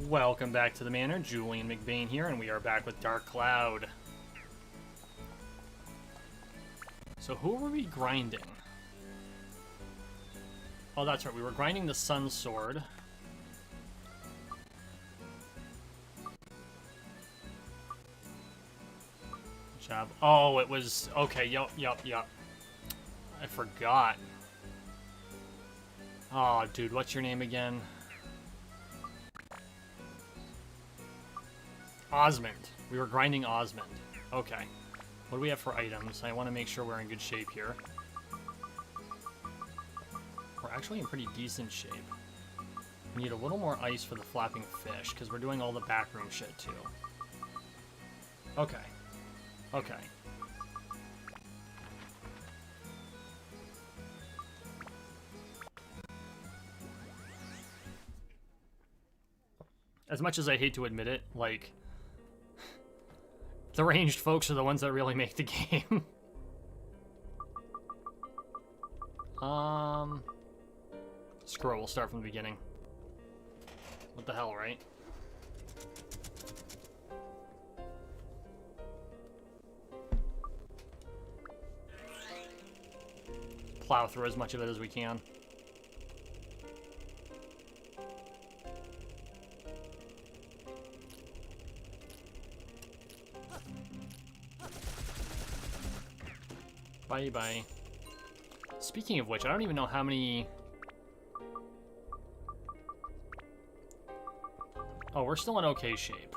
Welcome back to the manor. Julian McBain here, and we are back with Dark Cloud. So who were we grinding? Oh, that's right. We were grinding the Sun Sword. Good job. Oh, it was... Okay, yup. I forgot. Oh, dude, what's your name again? Osmond. We were grinding Osmond. Okay. What do we have for items? I want to make sure we're in good shape here. We're actually in pretty decent shape. We need a little more ice for the flapping fish, because we're doing all the backroom shit, too. Okay. Okay. As much as I hate to admit it, like... the ranged folks are the ones that really make the game. Screw it, we'll start from the beginning. What the hell, right? Plow through as much of it as we can. Bye-bye. Speaking of which, I don't even know how many... Oh, we're still in okay shape.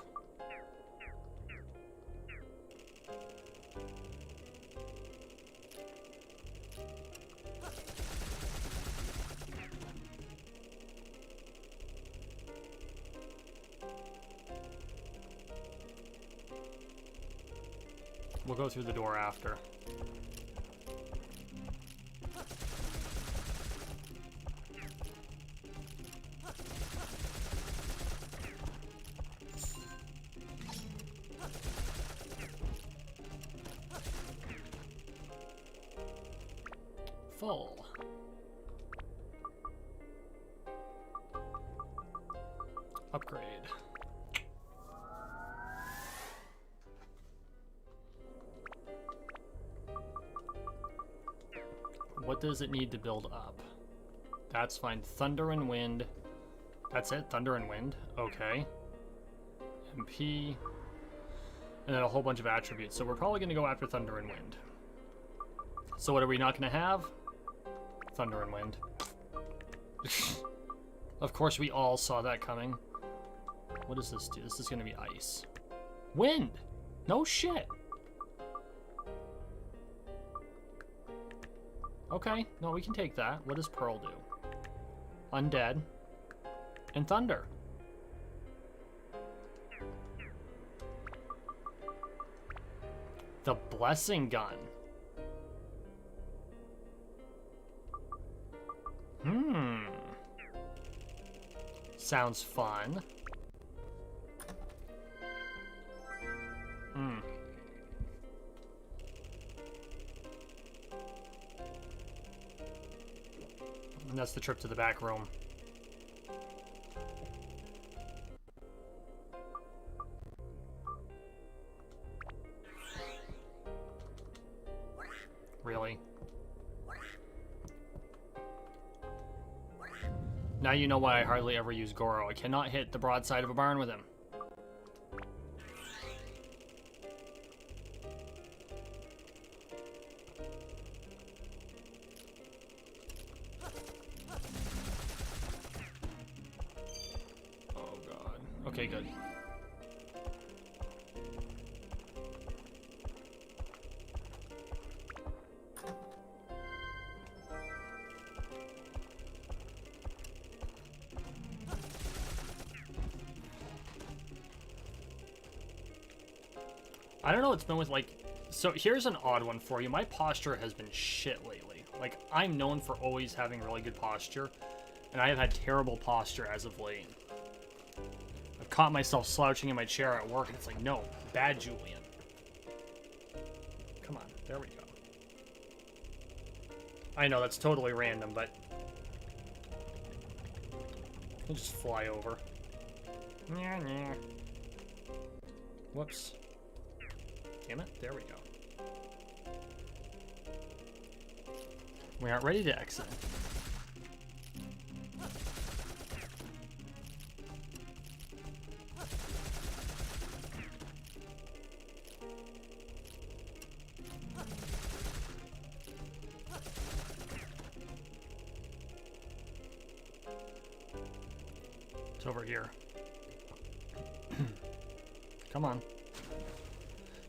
We'll go through the door after. Full. Upgrade. What does it need to build up? That's fine. Thunder and Wind. That's it? Thunder and Wind? Okay. MP. And then a whole bunch of attributes. So we're probably going to go after Thunder and Wind. So what are we not going to have? Thunder and Wind. Of course we all saw that coming. What does this do? This is going to be ice. Wind! No shit! Okay, no, we can take that. What does Pearl do? Undead. And Thunder. The Blessing Gun. Sounds fun. And that's the trip to the back room. Really? Now you know why I hardly ever use Goro. I cannot hit the broadside of a barn with him. Oh god. Okay, good. I don't know what's been with, like... So, here's an odd one for you. My posture has been shit lately. Like, I'm known for always having really good posture, and I have had terrible posture as of late. I've caught myself slouching in my chair at work, and it's like, no, bad Julian. Come on, there we go. I know, that's totally random, but... We'll just fly over. Nyah, nyah. Whoops. Damn it, there we go. We aren't ready to exit. It's over here. Come on.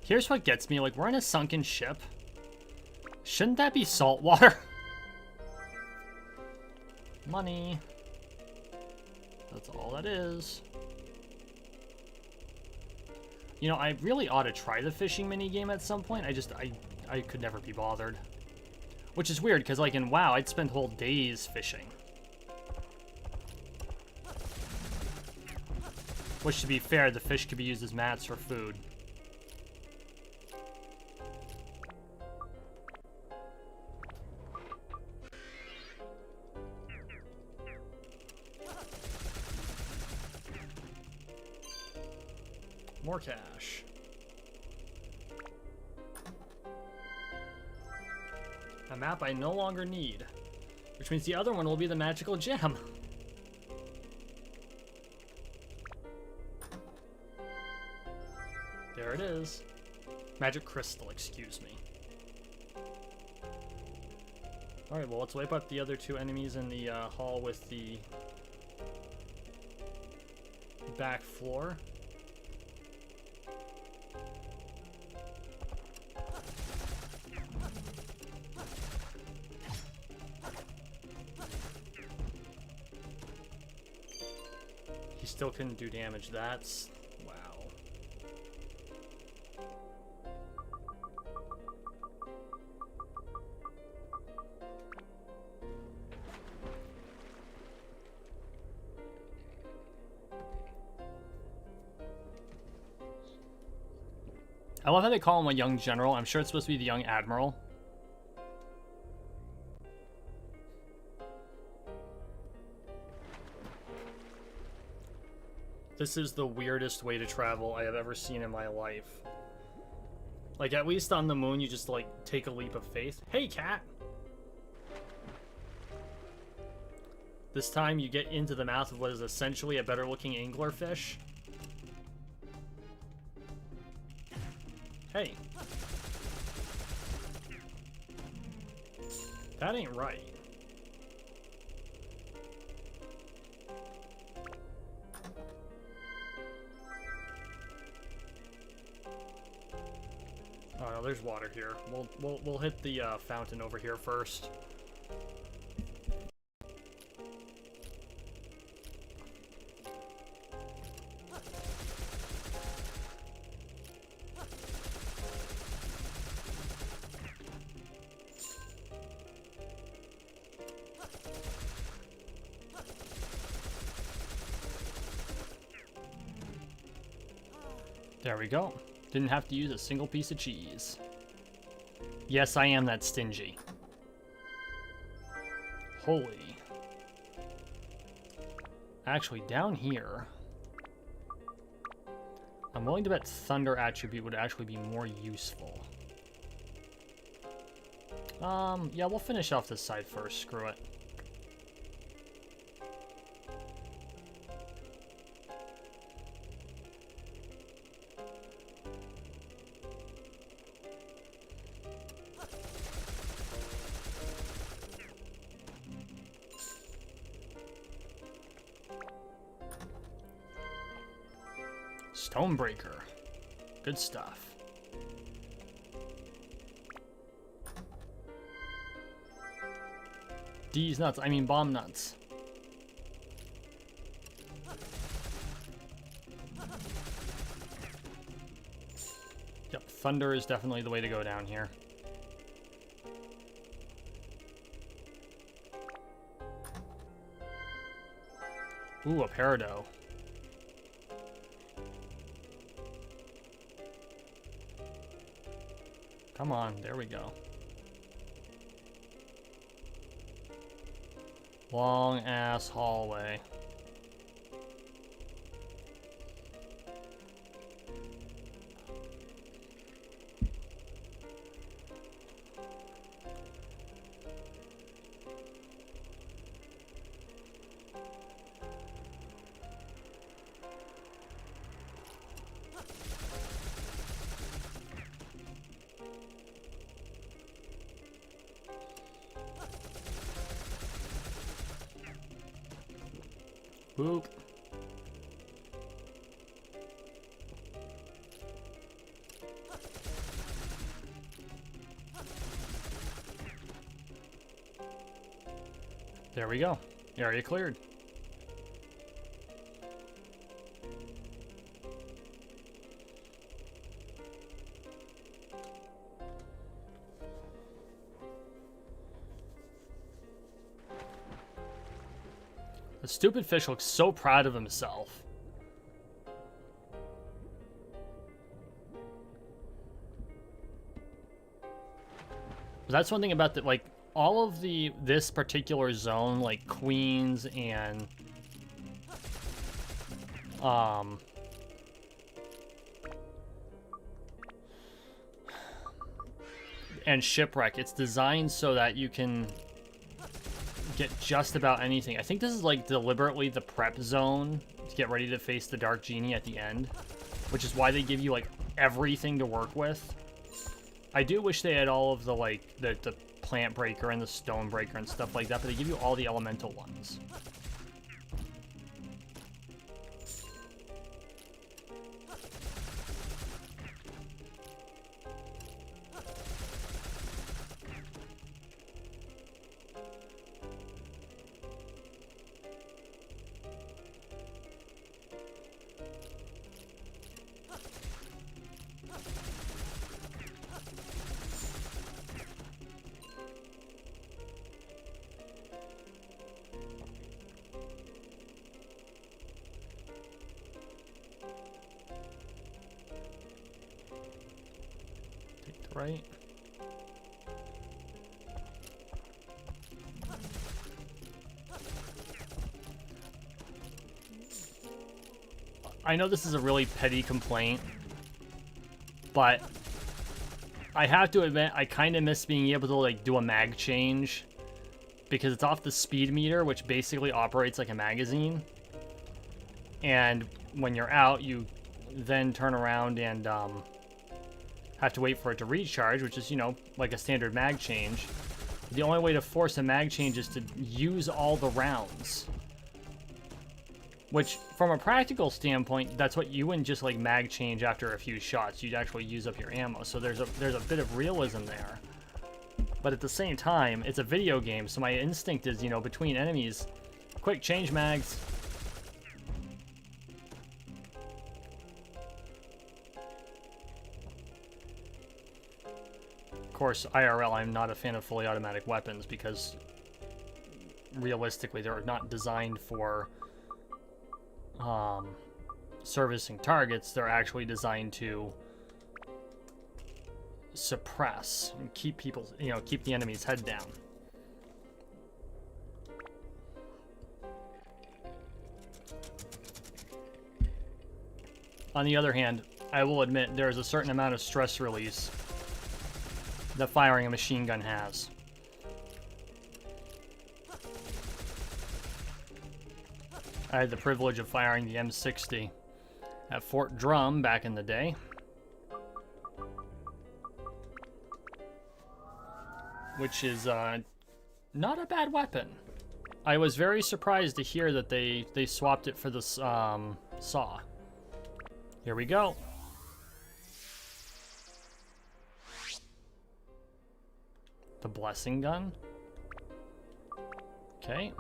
Here's what gets me, like, we're in a sunken ship. Shouldn't that be salt water? Money. That's all that is. You know, I really ought to try the fishing minigame at some point. I could never be bothered. Which is weird, because, like, in WoW, I'd spend whole days fishing. Which, to be fair, the fish could be used as mats for food. More cash. A map I no longer need. Which means the other one will be the magical gem. There it is. Magic crystal, excuse me. Alright, well, let's wipe out the other two enemies in the hall with the back floor. He still couldn't do damage. That's... wow. I love how they call him a young general. I'm sure it's supposed to be the young admiral. This is the weirdest way to travel I have ever seen in my life. Like, at least on the moon, you just, like, take a leap of faith. Hey, cat! This time, you get into the mouth of what is essentially a better-looking anglerfish. Hey. That ain't right. Oh no, there's water here. We'll hit the fountain over here first. There we go. Didn't have to use a single piece of cheese. Yes, I am that stingy. Holy. Actually, down here, I'm willing to bet Thunder attribute would actually be more useful. Yeah, we'll finish off this side first. Screw it. Stonebreaker. Good stuff. D's nuts. I mean bomb nuts. Yep, thunder is definitely the way to go down here. Ooh, a peridot. Come on, there we go. Long ass hallway. Boop. There we go. Area cleared. The stupid fish looks so proud of himself. But that's one thing about the, like, all of this particular zone, like Queens and Shipwreck, it's designed so that you can get just about anything. I think this is like deliberately the prep zone to get ready to face the Dark Genie at the end, which is why they give you like everything to work with. I do wish they had all of the like the plant breaker and the stone breaker and stuff like that, but they give you all the elemental ones. Right. I know this is a really petty complaint, but I have to admit I kind of miss being able to like do a mag change because it's off the speed meter, which basically operates like a magazine. And when you're out, you then turn around and have to wait for it to recharge, which is, you know, like a standard mag change. The only way to force a mag change is to use all the rounds. Which, from a practical standpoint, that's what you wouldn't just like mag change after a few shots. You'd actually use up your ammo. So there's a bit of realism there. But at the same time, it's a video game, so my instinct is, you know, between enemies, quick change mags. Of course, IRL, I'm not a fan of fully automatic weapons because realistically they're not designed for servicing targets. They're actually designed to suppress and keep people, you know, keep the enemy's head down. On the other hand, I will admit there's a certain amount of stress release that firing a machine gun has. I had the privilege of firing the M60 at Fort Drum back in the day. Which is not a bad weapon. I was very surprised to hear that they swapped it for the saw. Here we go. The blessing gun. Okay.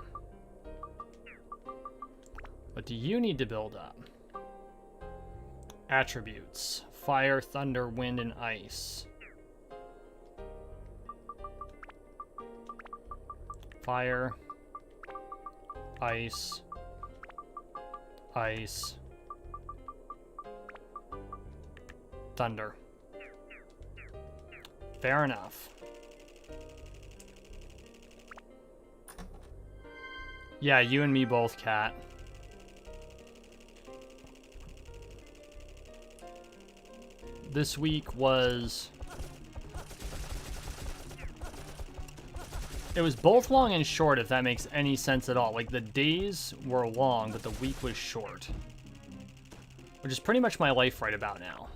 What do you need to build up? Attributes. Fire, thunder, wind, and ice. Fire. Ice. Ice. Thunder. Fair enough. Yeah, you and me both, Cat. This week was... It was both long and short, if that makes any sense at all. Like, the days were long, but the week was short. Which is pretty much my life right about now.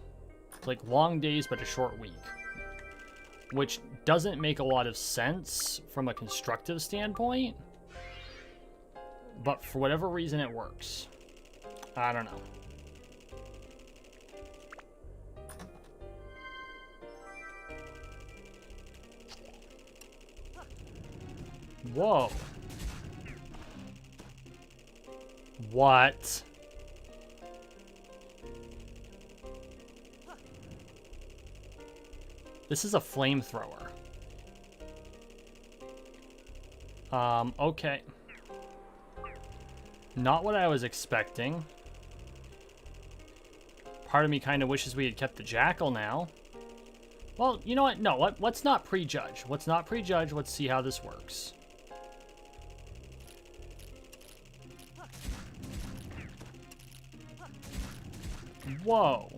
It's like long days, but a short week. Which doesn't make a lot of sense from a constructive standpoint. But for whatever reason, it works. I don't know. Whoa. What? This is a flamethrower. Okay. Not what I was expecting. Part of me kind of wishes we had kept the jackal now. Well, you know what? No, let's not prejudge. Let's not prejudge. Let's see how this works. Whoa.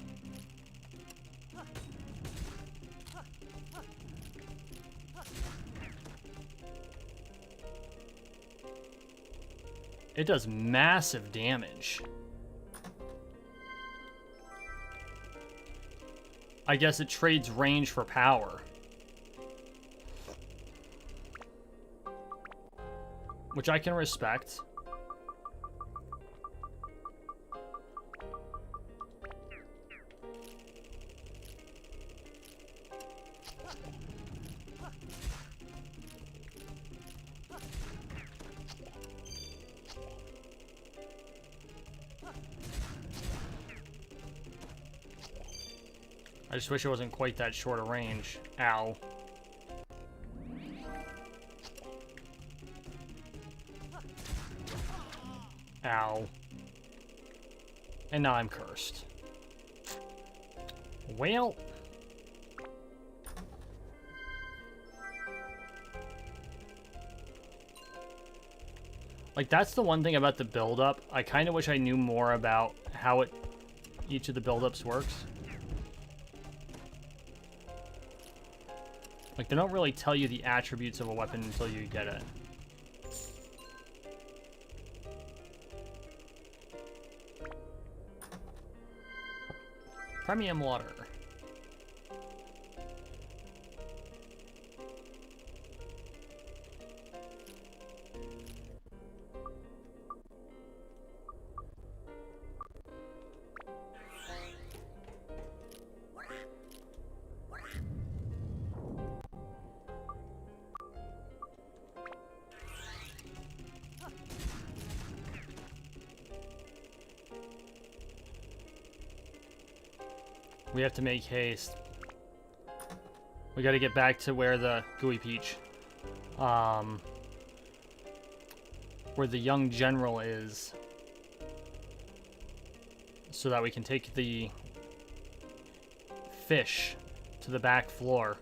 It does massive damage. I guess it trades range for power. Which I can respect. I just wish it wasn't quite that short a range. Ow. Ow. And now I'm cursed. Well. Like, that's the one thing about the build-up. I kind of wish I knew more about how each of the build-ups works. Like, they don't really tell you the attributes of a weapon until you get it. Premium water. We have to make haste. We got to get back to where the Gooey Peach, where the young general is, so that we can take the fish to the back floor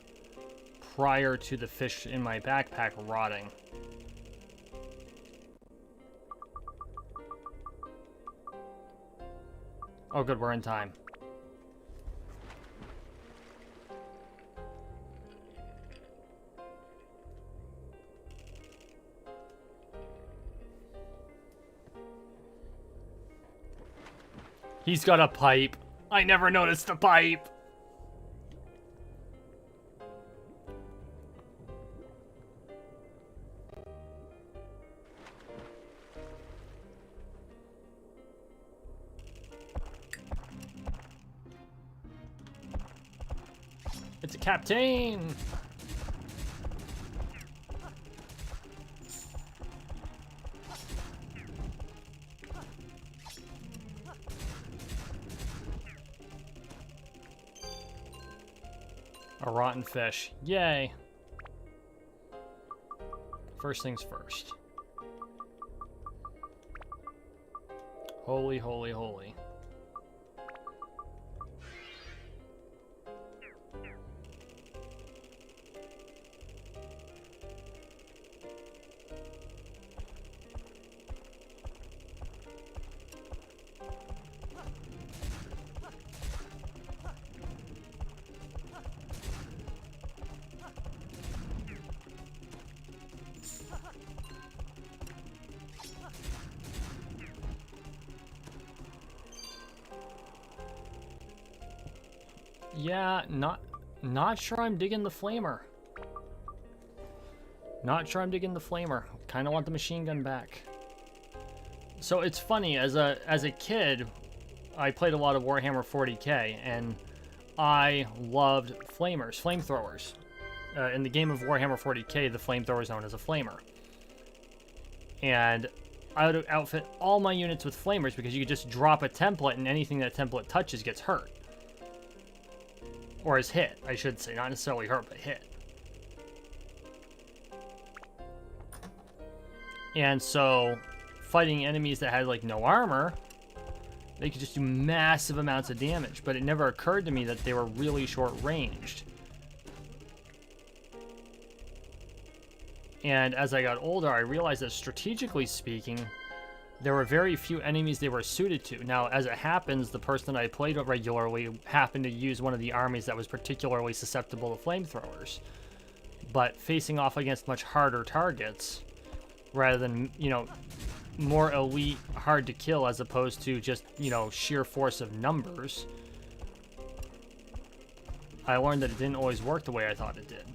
prior to the fish in my backpack rotting. Oh good, we're in time. He's got a pipe. I never noticed the pipe. It's a captain. A rotten fish. Yay. First things first. Holy, holy, holy. Yeah, not sure I'm digging the flamer. Not sure I'm digging the flamer. Kind of want the machine gun back. So it's funny, as a kid, I played a lot of Warhammer 40k, and I loved flamethrowers. In the game of Warhammer 40k, the flamethrower is known as a flamer. And I would outfit all my units with flamers because you could just drop a template and anything that template touches gets hurt. Or is hit, I should say. Not necessarily hurt, but hit. And so, fighting enemies that had, like, no armor, they could just do massive amounts of damage. But it never occurred to me that they were really short-ranged. And as I got older, I realized that strategically speaking, there were very few enemies they were suited to. Now, as it happens, the person I played with regularly happened to use one of the armies that was particularly susceptible to flamethrowers. But facing off against much harder targets, rather than, you know, more elite, hard to kill, as opposed to just, you know, sheer force of numbers, I learned that it didn't always work the way I thought it did.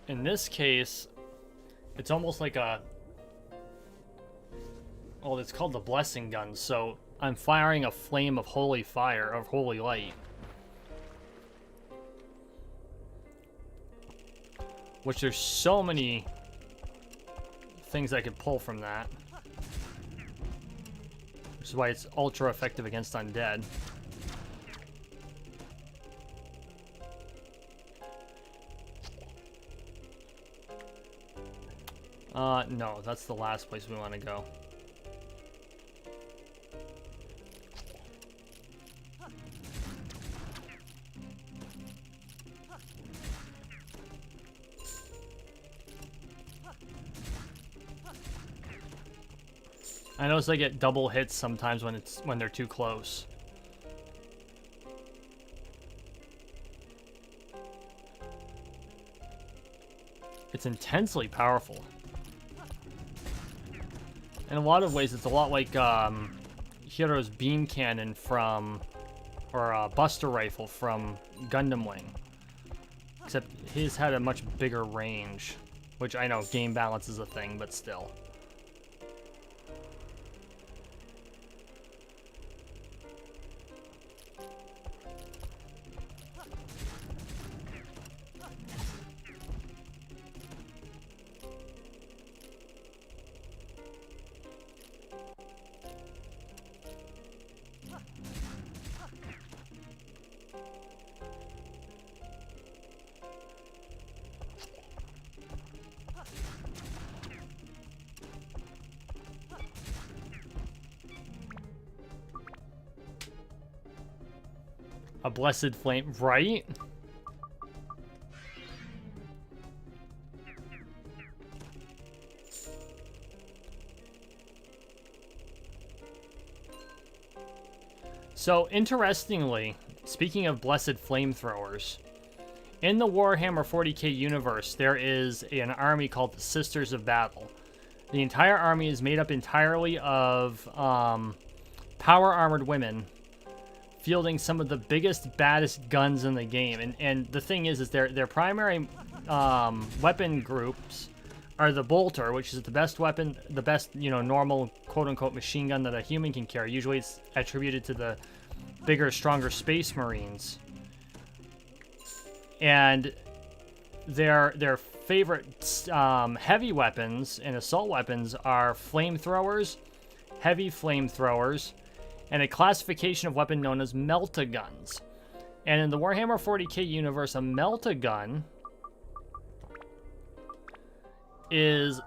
In this case, it's almost like a... well, it's called the blessing gun, so I'm firing a flame of holy fire, of holy light. Which there's so many things I could pull from that. Which is why it's ultra effective against undead. No, that's the last place we want to go. I notice I get double hits sometimes when they're too close. It's intensely powerful. In a lot of ways, it's a lot like Hiro's beam cannon from, or Buster Rifle from Gundam Wing. Except his had a much bigger range, which I know game balance is a thing, but still. A blessed flame, right? So, interestingly, speaking of blessed flamethrowers, in the Warhammer 40k universe, there is an army called the Sisters of Battle. The entire army is made up entirely of power-armored women fielding some of the biggest, baddest guns in the game. And the thing is their primary weapon groups are the bolter, which is the best weapon, the best, you know, normal quote-unquote machine gun that a human can carry. Usually it's attributed to the bigger, stronger space marines. And their favorite heavy weapons and assault weapons are flamethrowers, heavy flamethrowers, and a classification of weapon known as melt-a-guns. And in the Warhammer 40k universe, a melt-a-gun is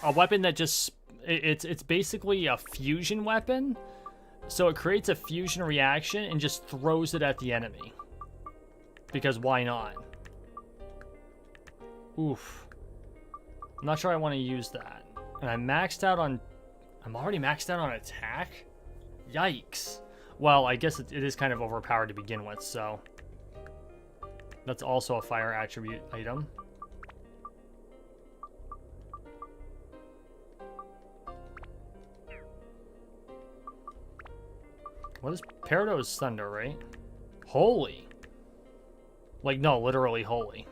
a weapon that just... It's basically a fusion weapon. So it creates a fusion reaction and just throws it at the enemy. Because why not? Oof. I'm not sure I want to use that. And I'm maxed out on... I'm already maxed out on attack? Yikes. Well, I guess it is kind of overpowered to begin with, so... That's also a fire attribute item. What is... Peridot's thunder, right? Holy. Like, no, literally holy.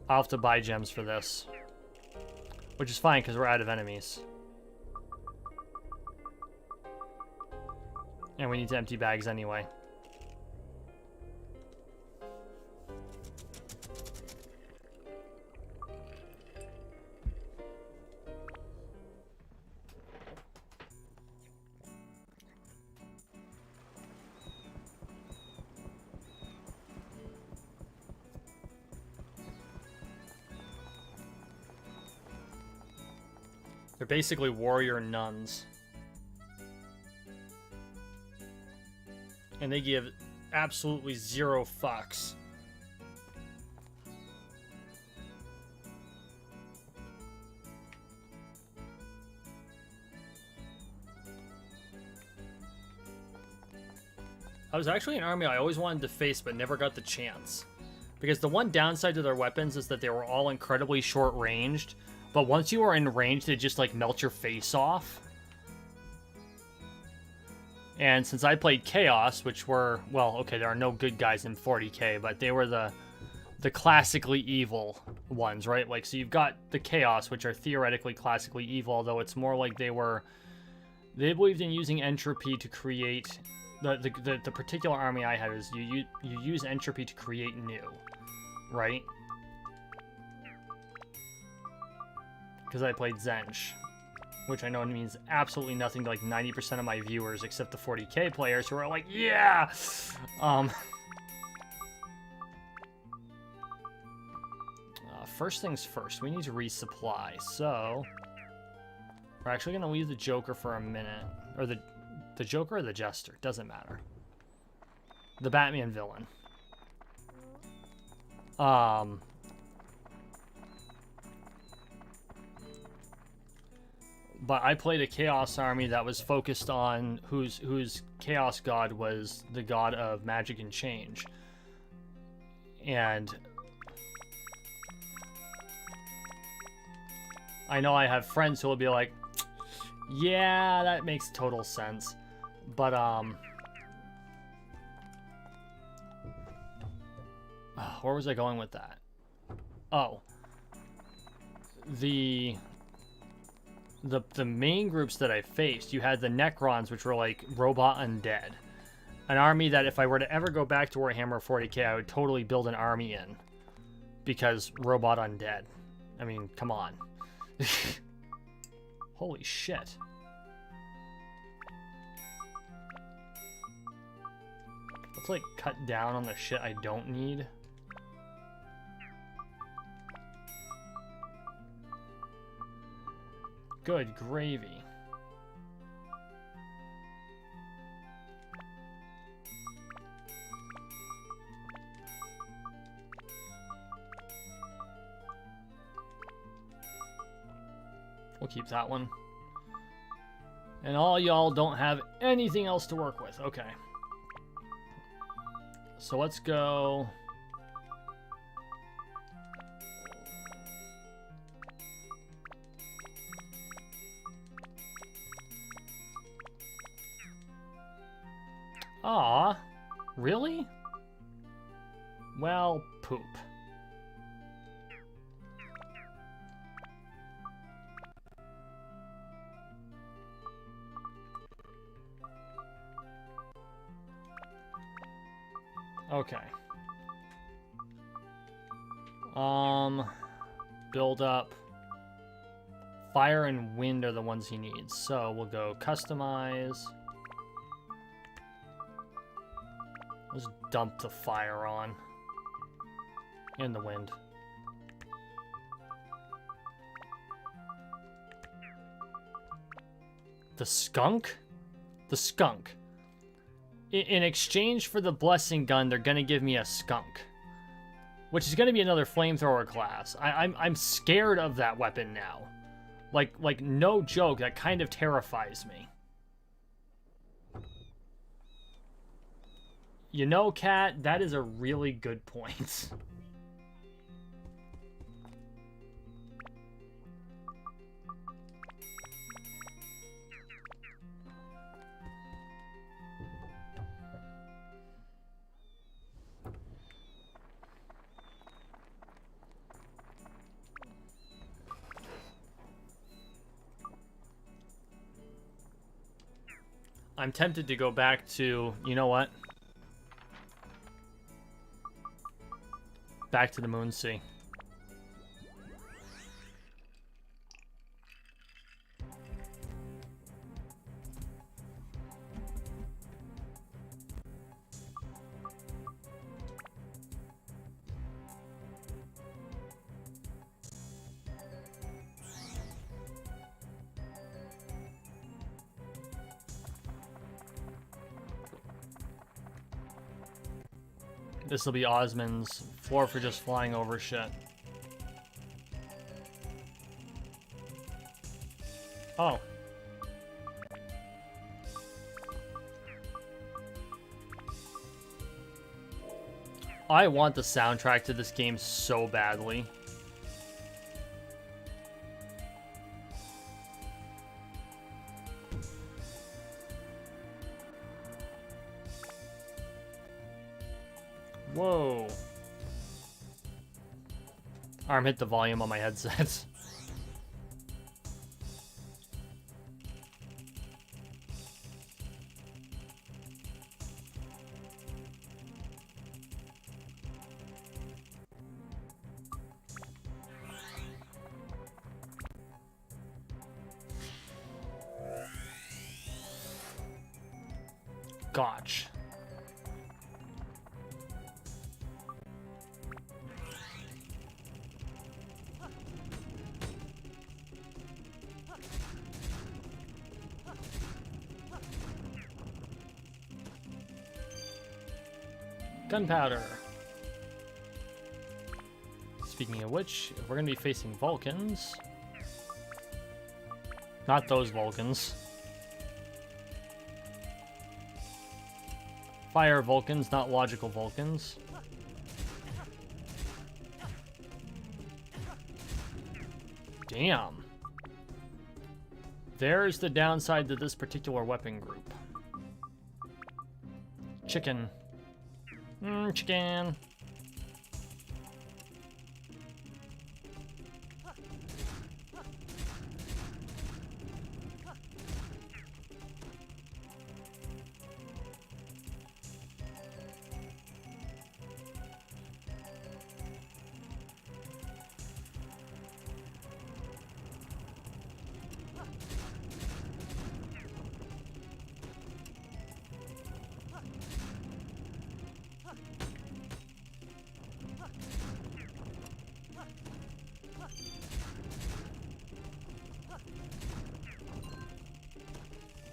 I'll have to buy gems for this. Which is fine, because we're out of enemies. And we need to empty bags anyway. They're basically warrior nuns. And they give absolutely zero fucks. I was actually an army I always wanted to face but never got the chance. Because the one downside to their weapons is that they were all incredibly short-ranged. But once you were in range, they just, like, melt your face off. And since I played Chaos, which were... Well, okay, there are no good guys in 40k, but they were the classically evil ones, right? Like, so you've got the Chaos, which are theoretically classically evil, although it's more like they were... They believed in using entropy to create... The particular army I had is you use entropy to create new, right? Because I played Zench, which I know means absolutely nothing to like 90% of my viewers, except the 40k players who are like, yeah! First things first, we need to resupply, so... We're actually going to leave the Joker for a minute. Or the Joker or the Jester, doesn't matter. The Batman villain. But I played a Chaos army that was focused on whose Chaos god was the god of magic and change. And I know I have friends who will be like, yeah, that makes total sense. But where was I going with that? Oh. The main groups that I faced, you had the Necrons, which were like robot undead. An army that if I were to ever go back to Warhammer 40k, I would totally build an army in. Because robot undead. I mean, come on. Holy shit. Let's like cut down on the shit I don't need. Good gravy. We'll keep that one. And all y'all don't have anything else to work with. Okay. So let's go... Aw, really? Well, poop. Okay. Build up. Fire and wind are the ones he needs. So we'll go customize. Let's dump the fire on. And the wind. The skunk? The skunk. In exchange for the blessing gun, they're gonna give me a skunk, which is gonna be another flamethrower class. I'm scared of that weapon now. Like no joke, that kind of terrifies me. You know, Cat, that is a really good point. I'm tempted to go back to, you know what? Back to the Moon Sea. This will be Osmond's floor for just flying over shit. Oh. I want the soundtrack to this game so badly. Whoa. Arm hit the volume on my headset. Gotch. Gunpowder. Speaking of which, if we're gonna be facing Vulcans, not those Vulcans. Fire Vulcans, not logical Vulcans. Damn. There's the downside to this particular weapon group. Chicken. Chicken.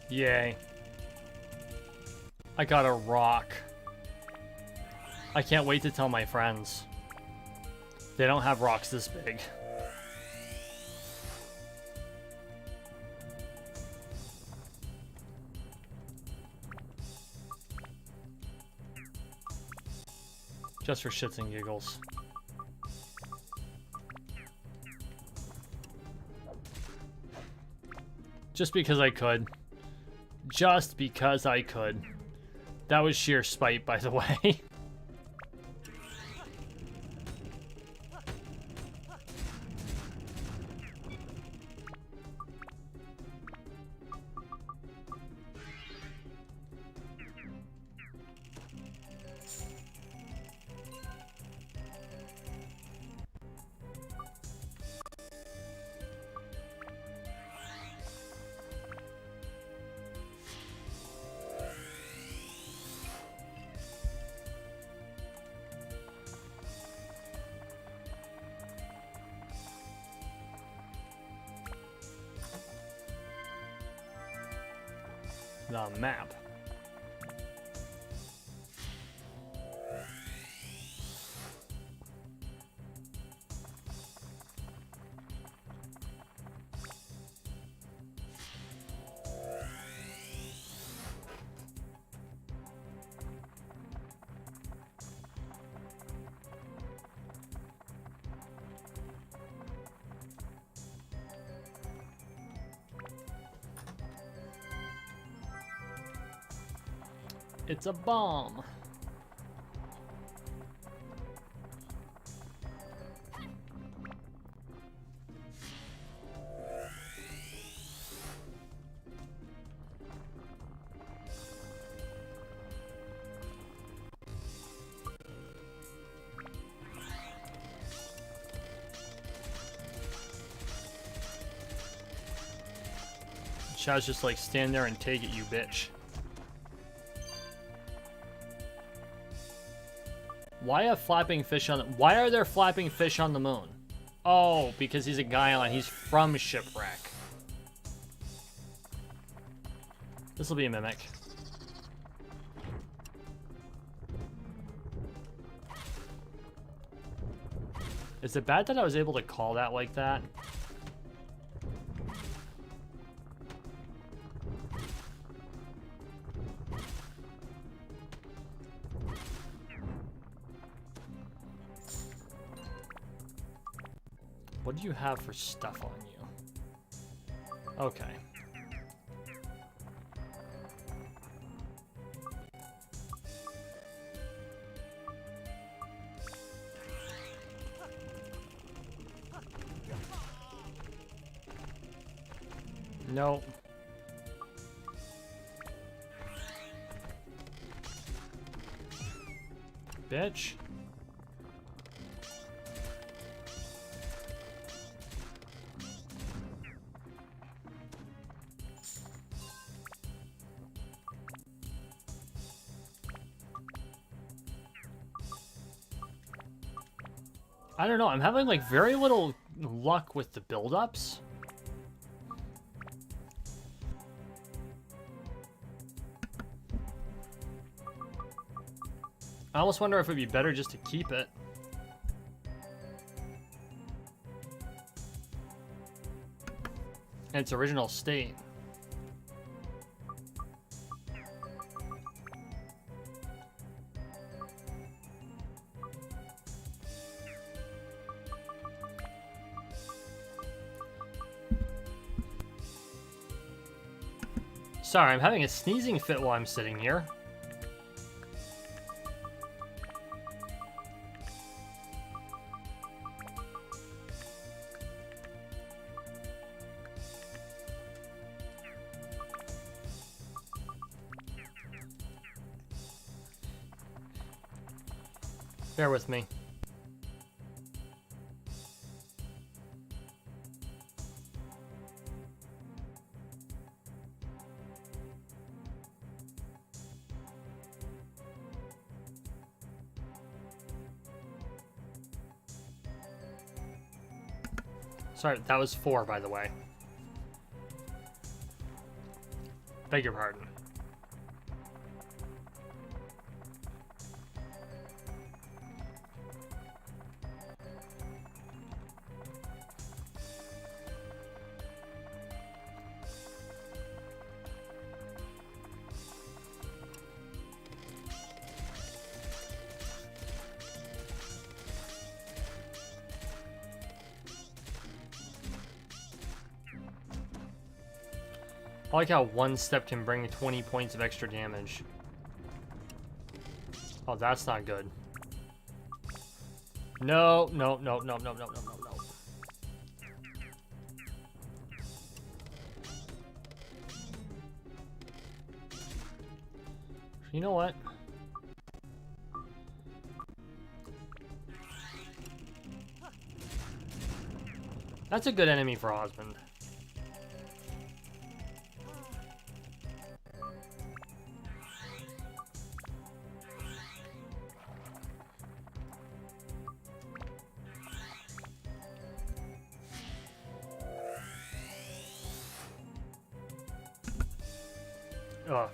Yay. I got a rock. I can't wait to tell my friends. They don't have rocks this big. Just for shits and giggles. Just because I could. Just because I could. That was sheer spite, by the way. The map. It's a bomb. Shadow's just like, stand there and take it, you bitch. Why are flapping fish on the... Why are there flapping fish on the moon? Oh, because he's a Guion. He's from Shipwreck. This will be a mimic. Is it bad that I was able to call that like that? What do you have for stuff on you? Okay. No. Bitch. I don't know, I'm having like very little luck with the build-ups. I almost wonder if it'd be better just to keep it. In its original state. Sorry, I'm having a sneezing fit while I'm sitting here. Bear with me. Sorry, that was 4, by the way. Beg your pardon. I like how one step can bring 20 points of extra damage. Oh, that's not good. No, no, no, no, no, no, no, no, no. You know what? That's a good enemy for Osmond. Ugh.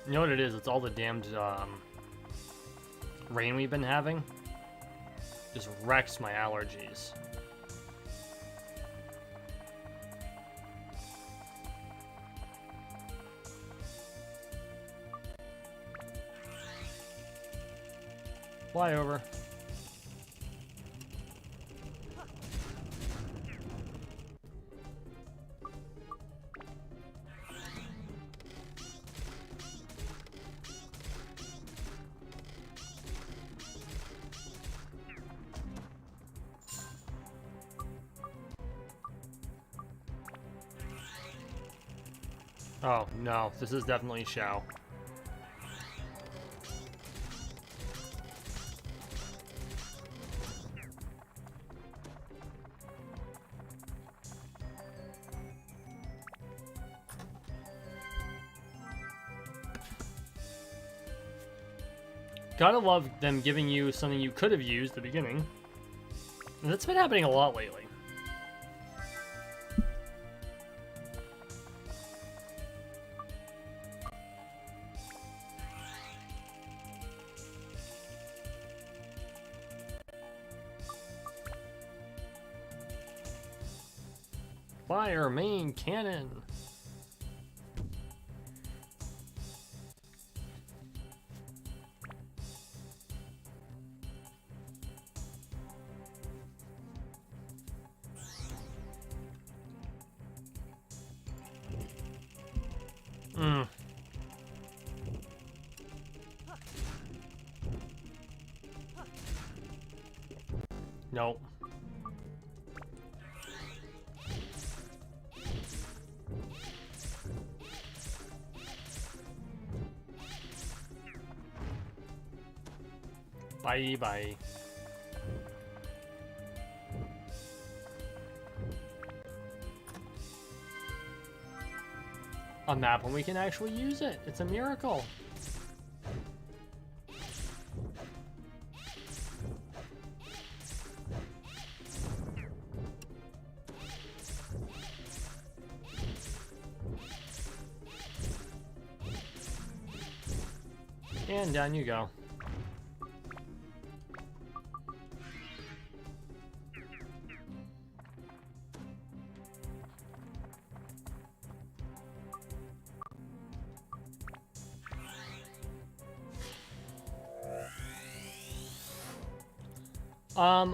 You know what it is? It's all the damned rain we've been having. Just wrecks my allergies. Fly over. Oh, no. This is definitely Xiao. Gotta love them giving you something you could have used at the beginning. And that's been happening a lot lately. Fire main cannon. Nope. Bye bye. A map when we can actually use it. It's a miracle. And down you go.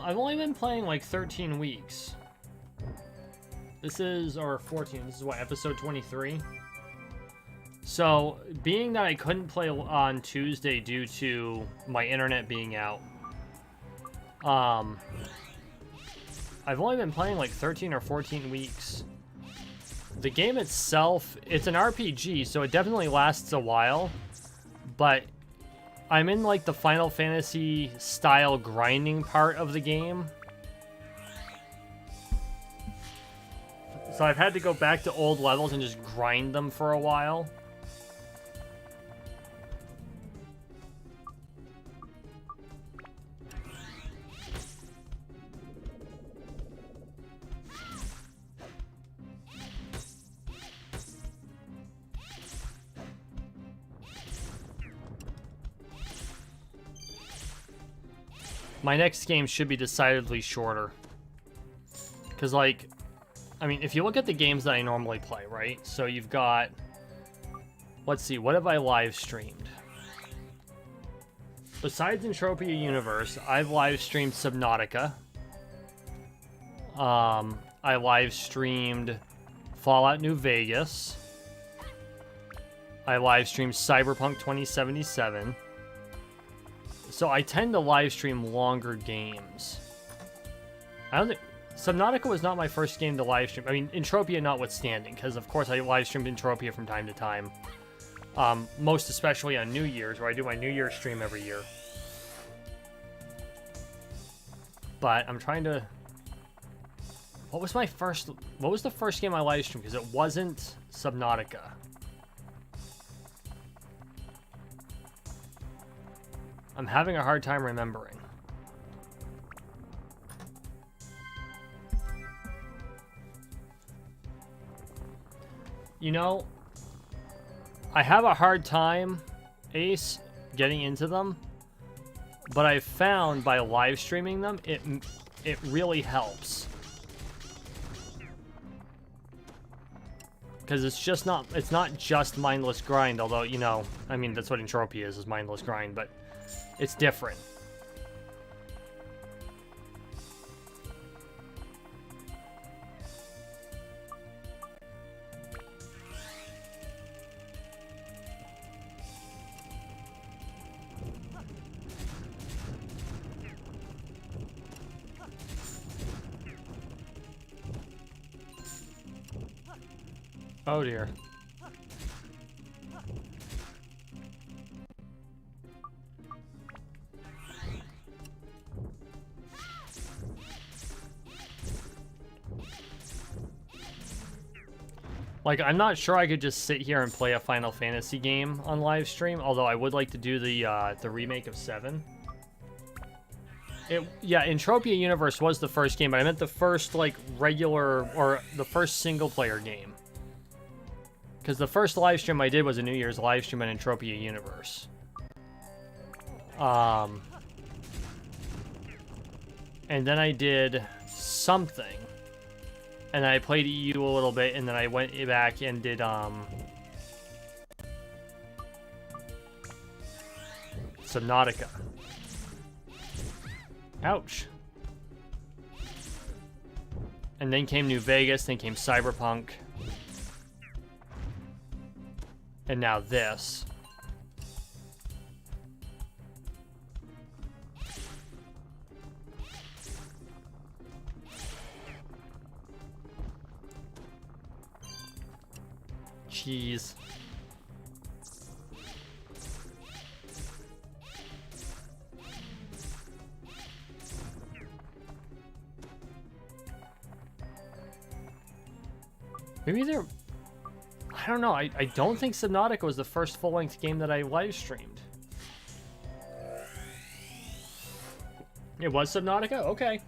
I've only been playing like 13 weeks. This is, or 14, this is what, episode 23? So, being that I couldn't play on Tuesday due to my internet being out, I've only been playing like 13 or 14 weeks. The game itself, it's an RPG, so it definitely lasts a while, but I'm in like the Final Fantasy style grinding part of the game. So I've had to go back to old levels and just grind them for a while. My next game should be decidedly shorter. Because, like, I mean, if you look at the games that I normally play, right? So you've got, let's see, what have I live streamed? Besides Entropia Universe, I've live streamed Subnautica. I live streamed Fallout New Vegas. I live streamed Cyberpunk 2077. So I tend to live stream longer games. I don't think Subnautica was not my first game to live stream. I mean, Entropia notwithstanding, because of course I live streamed Entropia from time to time. Most especially on New Year's, where I do my New Year's stream every year. But I'm trying to... What was the first game I live streamed? Because it wasn't Subnautica. I'm having a hard time remembering. You know, I have a hard time, Ace, getting into them, but I've found by live streaming them, it really helps. Because it's not just mindless grind, although, you know, I mean, that's what Entropia is mindless grind, but it's different. Oh dear. Like, I'm not sure I could just sit here and play a Final Fantasy game on live stream, although I would like to do the remake of 7. Yeah, Entropia Universe was the first game, but I meant the first, like, regular, or the first single-player game. Because the first live stream I did was a New Year's live stream on Entropia Universe. And then I did something. And I played EU a little bit, and then I went back and did, Subnautica. Ouch. And then came New Vegas, then came Cyberpunk. And now this. Jeez. Maybe they're... I don't know. I don't think Subnautica was the first full-length game that I live-streamed. It was Subnautica? Okay.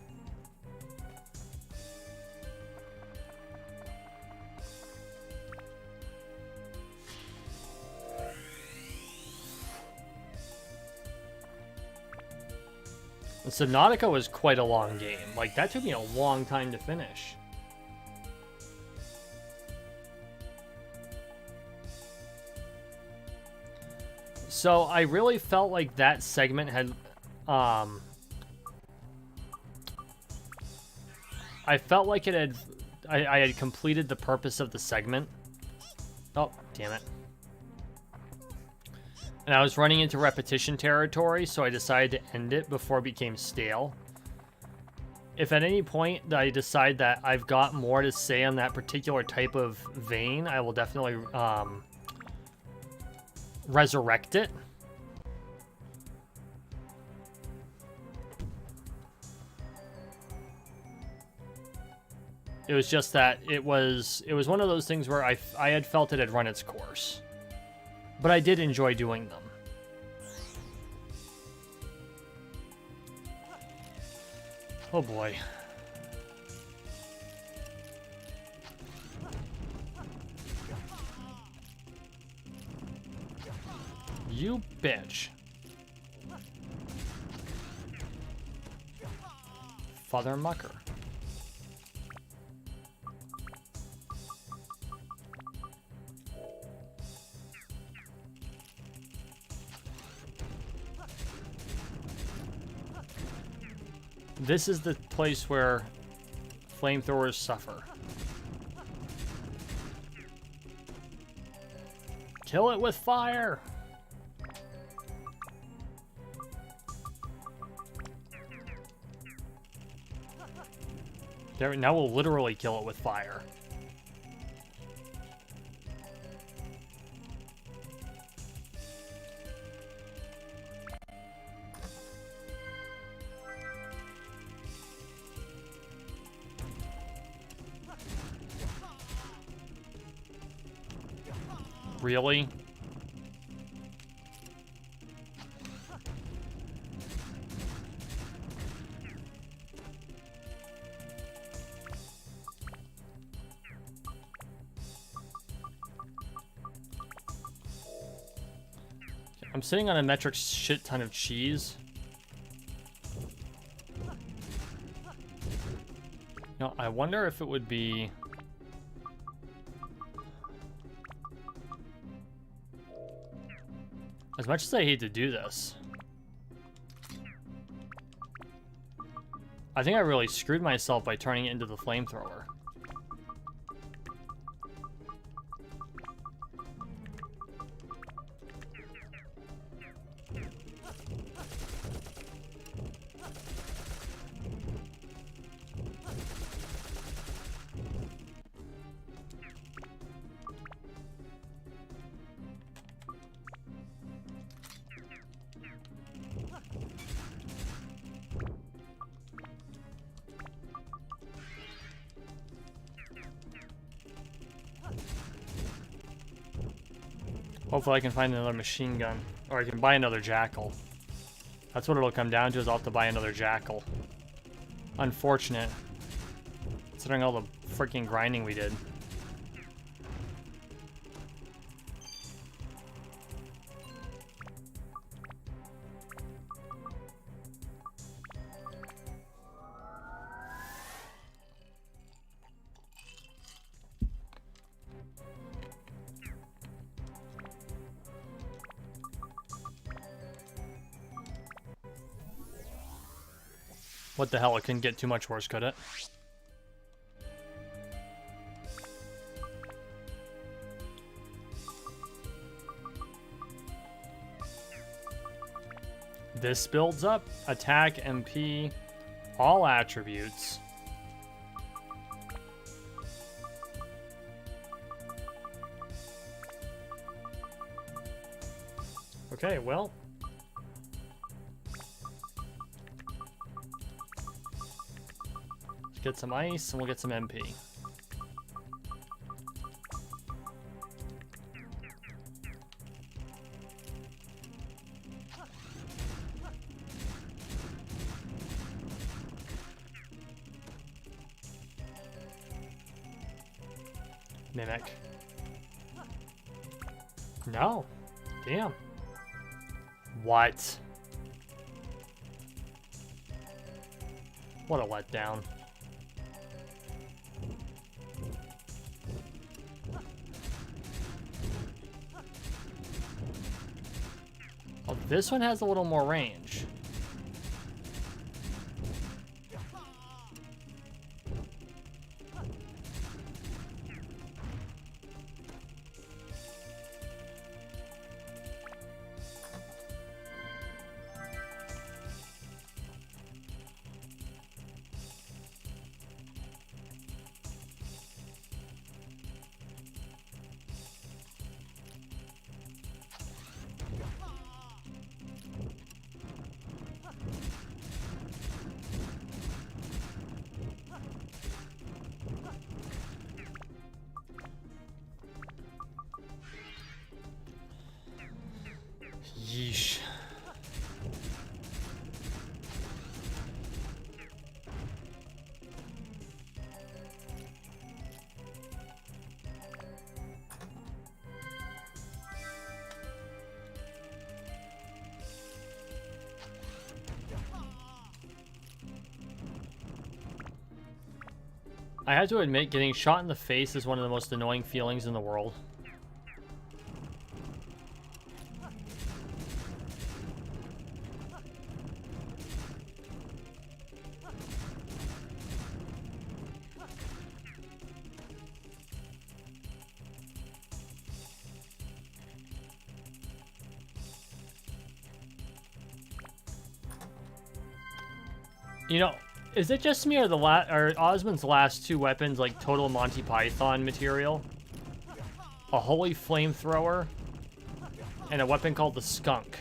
Subnautica was quite a long game. Like, that took me a long time to finish. So, I really felt like that segment had, I felt like it had, I had completed the purpose of the segment. Oh, damn it. And I was running into repetition territory, so I decided to end it before it became stale. If at any point I decide that I've got more to say on that particular type of vein, I will definitely resurrect it. It was just that it was one of those things where I had felt it had run its course. But I did enjoy doing them. Oh boy. You bitch. Father Mucker. This is the place where flamethrowers suffer. Kill it with fire! There, now we'll literally kill it with fire. Really? I'm sitting on a metric shit ton of cheese. Now, I wonder if it would be... As much as I hate to do this, I think I really screwed myself by turning it into the flamethrower. Hopefully I can find another machine gun. Or I can buy another jackal. That's what it'll come down to, is I'll have to buy another jackal. Unfortunate. Considering all the freaking grinding we did. What the hell, it couldn't get too much worse, could it? This builds up attack, MP, all attributes. Okay, well. Let's get some ice and we'll get some MP. Mimic. No. Damn. What? What a letdown. Oh, this one has a little more range. Yeesh. I have to admit, getting shot in the face is one of the most annoying feelings in the world. You know, is it just me or or Osmond's last two weapons like total Monty Python material? A holy flamethrower and a weapon called the skunk.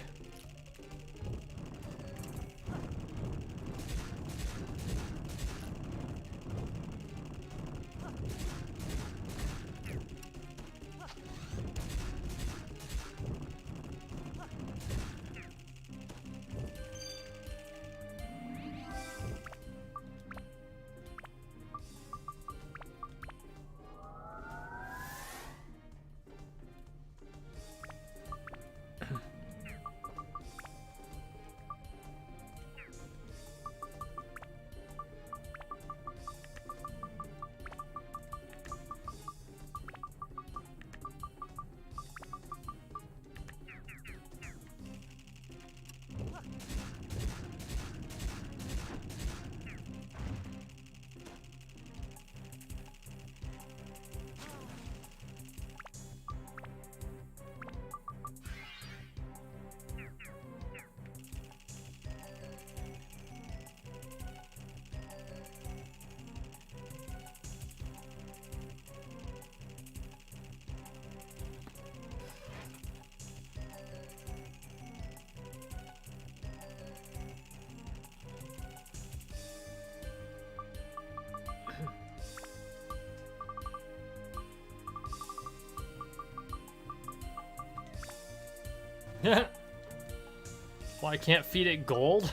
Well, I can't feed it gold.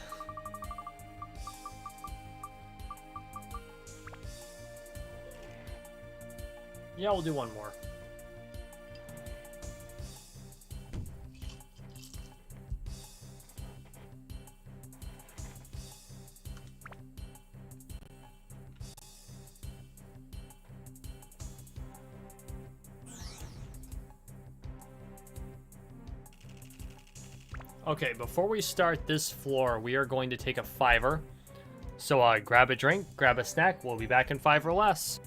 Yeah, we'll do one more. Okay, before we start this floor, we are going to take a 5-er. So grab a drink, grab a snack, we'll be back in 5 or less.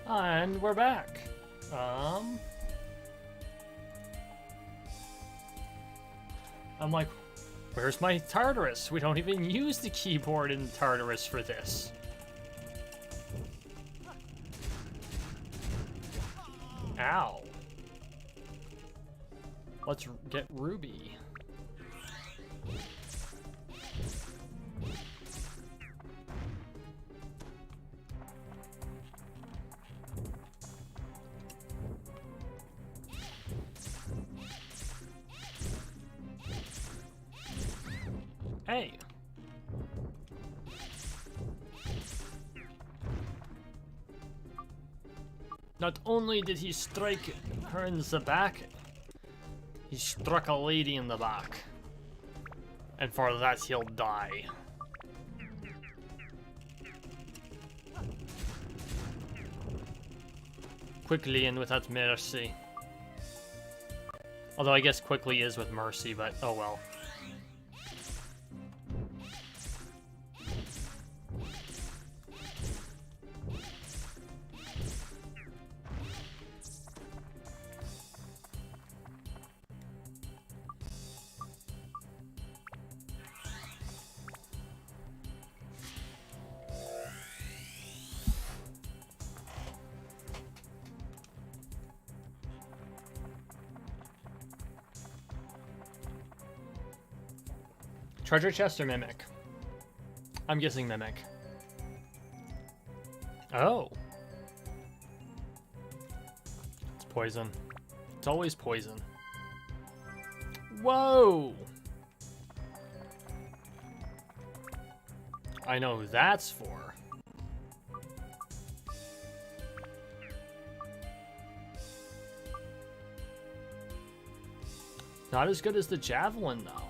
And we're back. I'm like, where's my Tartarus? We don't even use the keyboard in Tartarus for this. Ow. Let's get Ruby. Hey. Not only did he strike her in the back, he struck a lady in the back. And for that he'll die. Quickly and without mercy. Although I guess quickly is with mercy, but oh well. Treasure chest or Mimic? I'm guessing Mimic. Oh. It's poison. It's always poison. Whoa! I know who that's for. Not as good as the Javelin, though.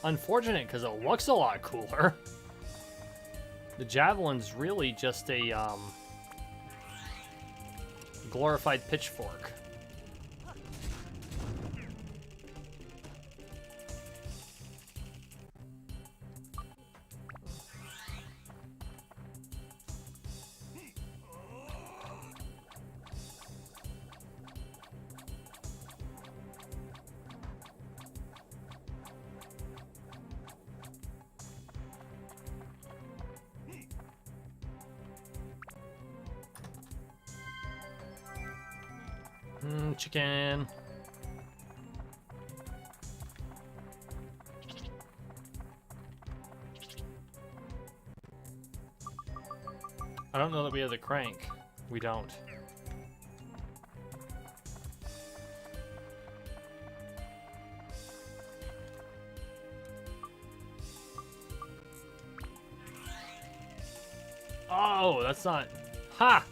Unfortunate, because it looks a lot cooler. The Javelin's really just a, glorified pitchfork. Chicken. I don't know that we have the crank. We don't. Oh, that's not... Ha!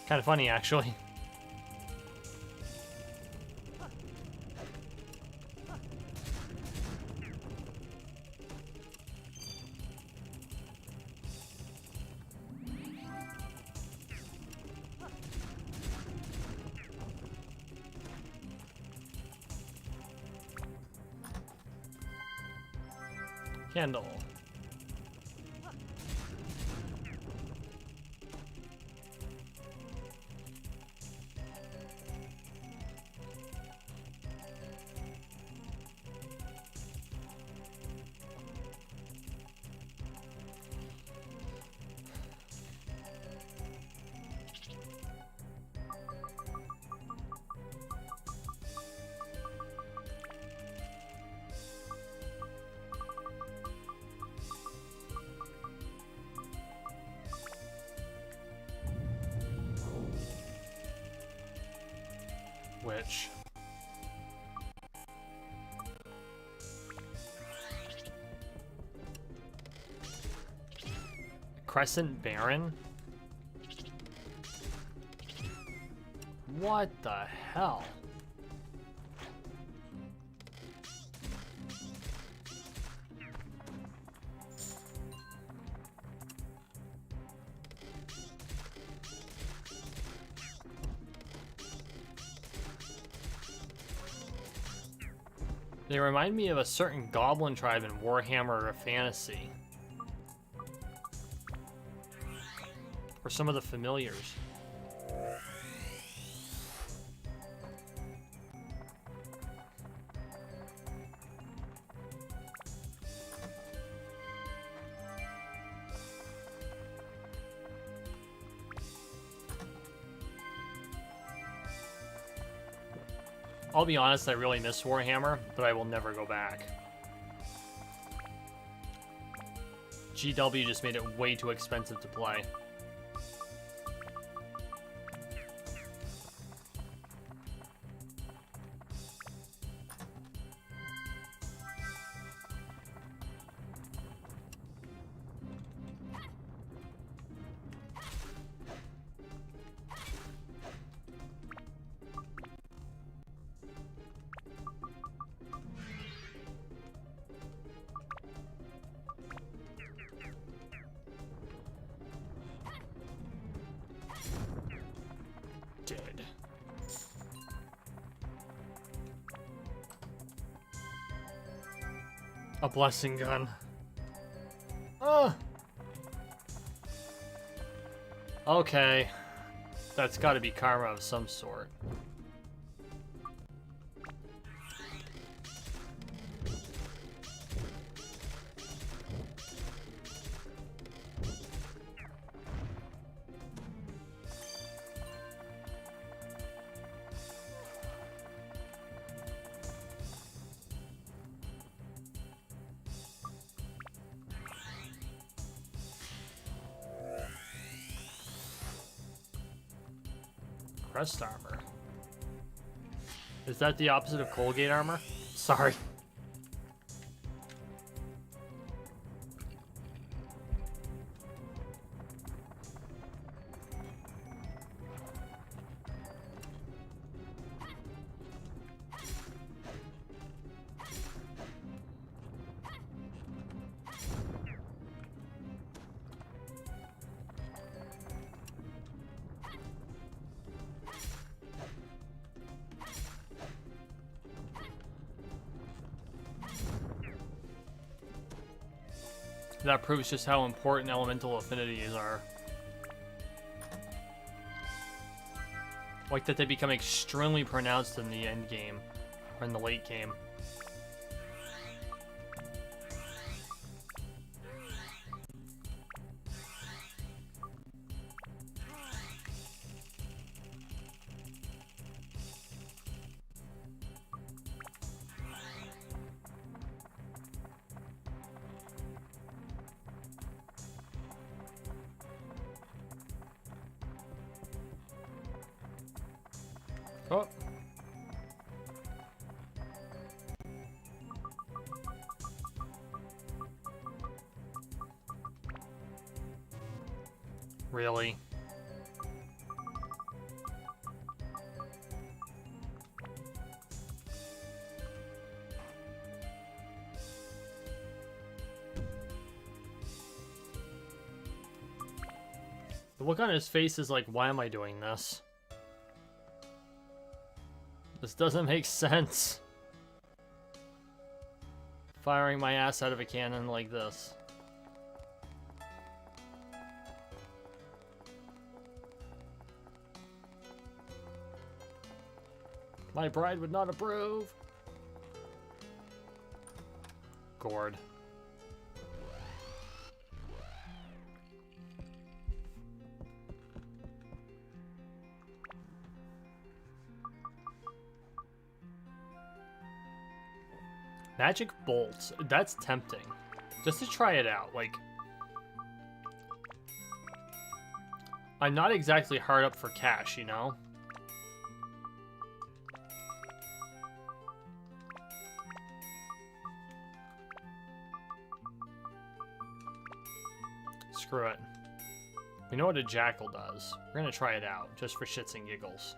Kind of funny, actually. Candle. Which? Crescent Baron? What the hell? They remind me of a certain goblin tribe in Warhammer Fantasy. Or some of the familiars. I'll be honest, I really miss Warhammer, but I will never go back. GW just made it way too expensive to play. A blessing gun. Oh. Okay. That's got to be karma of some sort. Crest armor. Is that the opposite of Colgate armor? Sorry. That proves just how important elemental affinities are. Like that they become extremely pronounced in the end game, or in the late game. Oh. Really? The look on his face is like, why am I doing this? This doesn't make sense. Firing my ass out of a cannon like this. My bride would not approve. Gourd. Magic bolts. That's tempting. Just to try it out. Like, I'm not exactly hard up for cash, you know? Screw it. We know what a jackal does. We're gonna try it out, just for shits and giggles.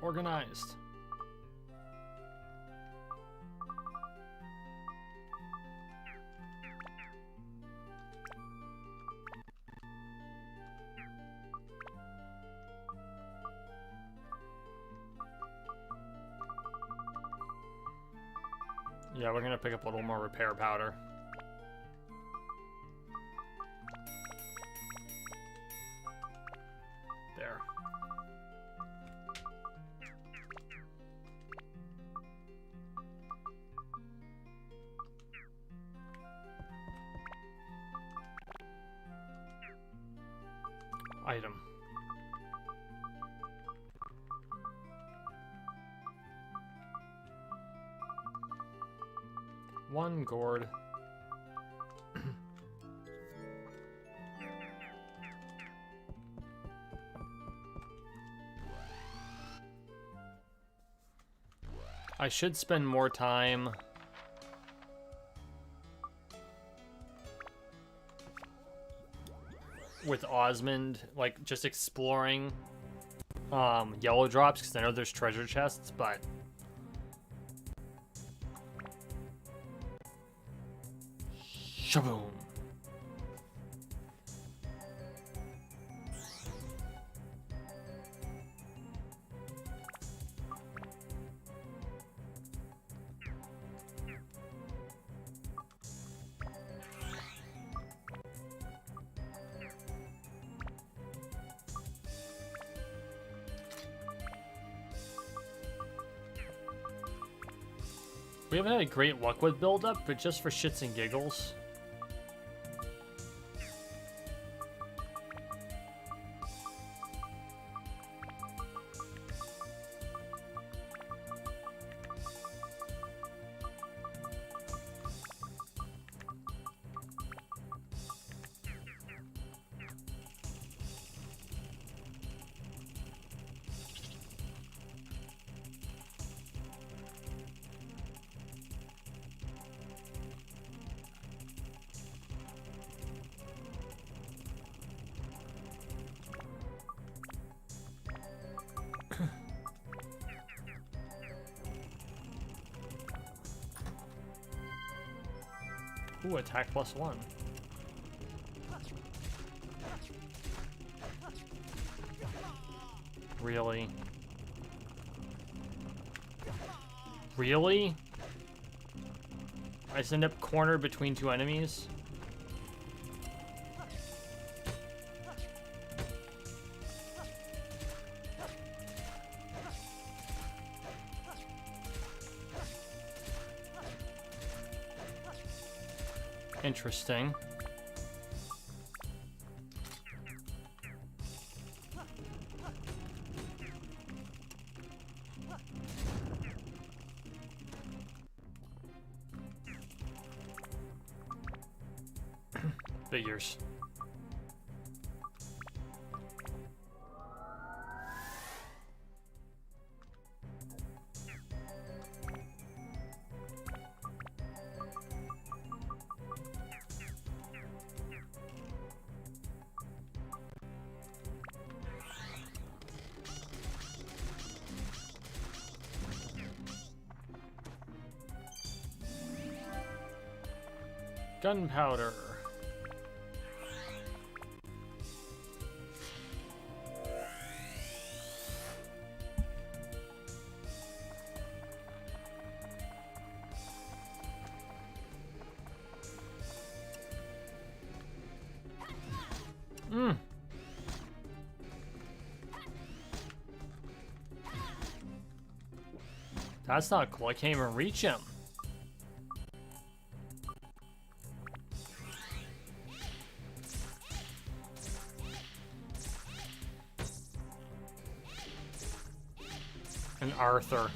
Organized. Yeah, we're gonna pick up a little more repair powder. There. Item. One gourd. I should spend more time with Osmond, like just exploring yellow drops, because I know there's treasure chests, but shaboom. We haven't had a great luck with build-up, but just for shits and giggles. Ooh, attack +1. Really? Really? I just end up cornered between two enemies? Interesting. Figures. Gunpowder. That's not cool. I can't even reach him. And Arthur.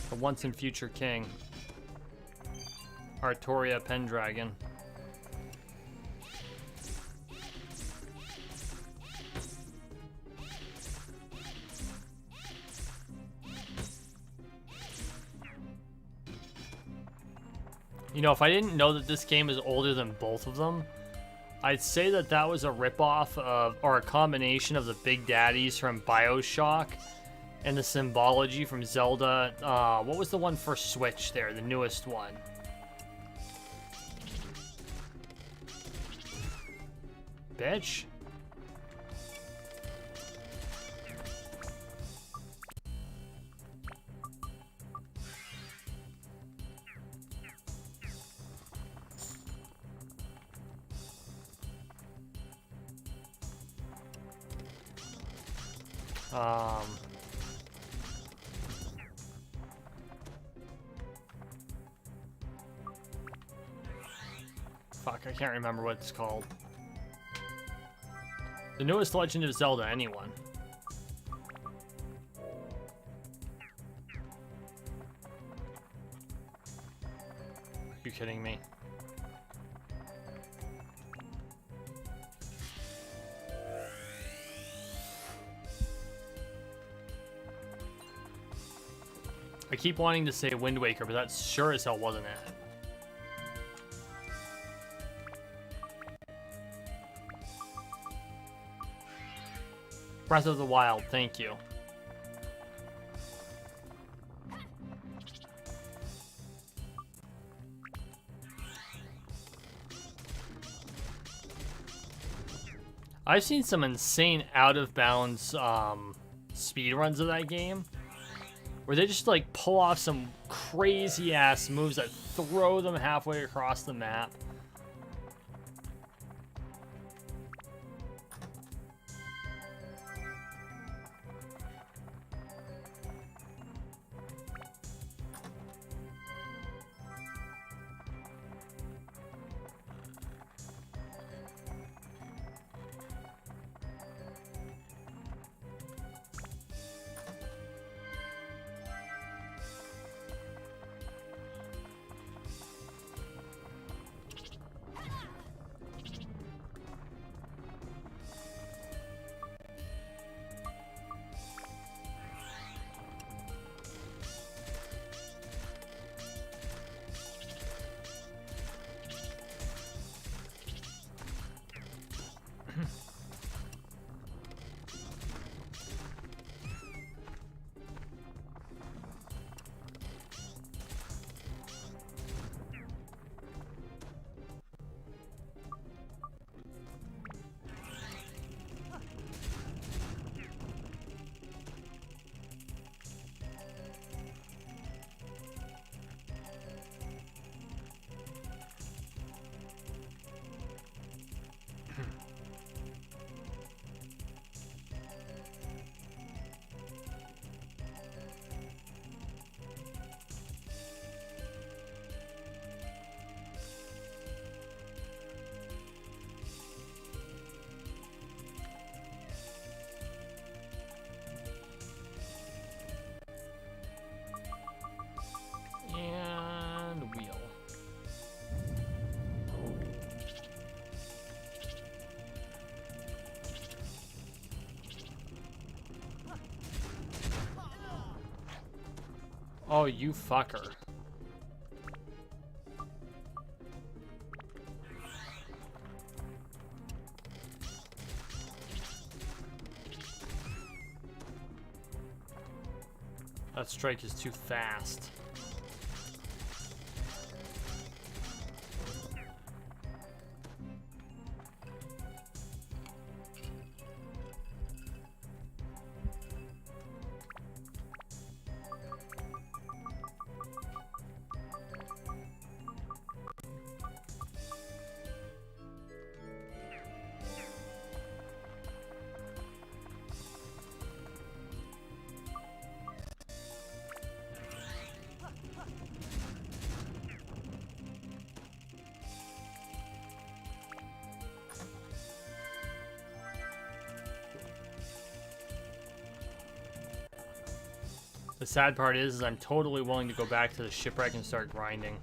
The once and future king. Artoria Pendragon. You know, if I didn't know that this game is older than both of them, I'd say that that was a ripoff of, or a combination of the Big Daddies from BioShock and the symbology from Zelda. What was the one for Switch there, the newest one? Bitch. Fuck, I can't remember what it's called. The newest Legend of Zelda, anyone? Are you kidding me? I keep wanting to say Wind Waker, but that sure as hell wasn't it. Breath of the Wild, thank you. I've seen some insane out-of-bounds speedruns of that game, where they just like pull off some crazy-ass moves that throw them halfway across the map. And wheel. Oh, you fucker. That strike is too fast. The sad part is I'm totally willing to go back to the Shipwreck and start grinding.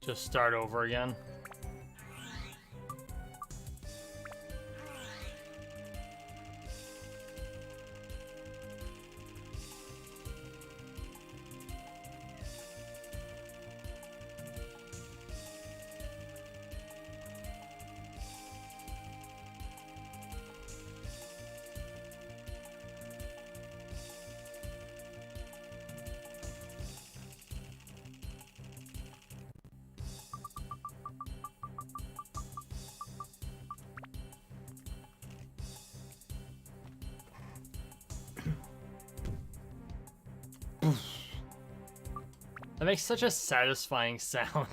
Just start over again. That makes such a satisfying sound.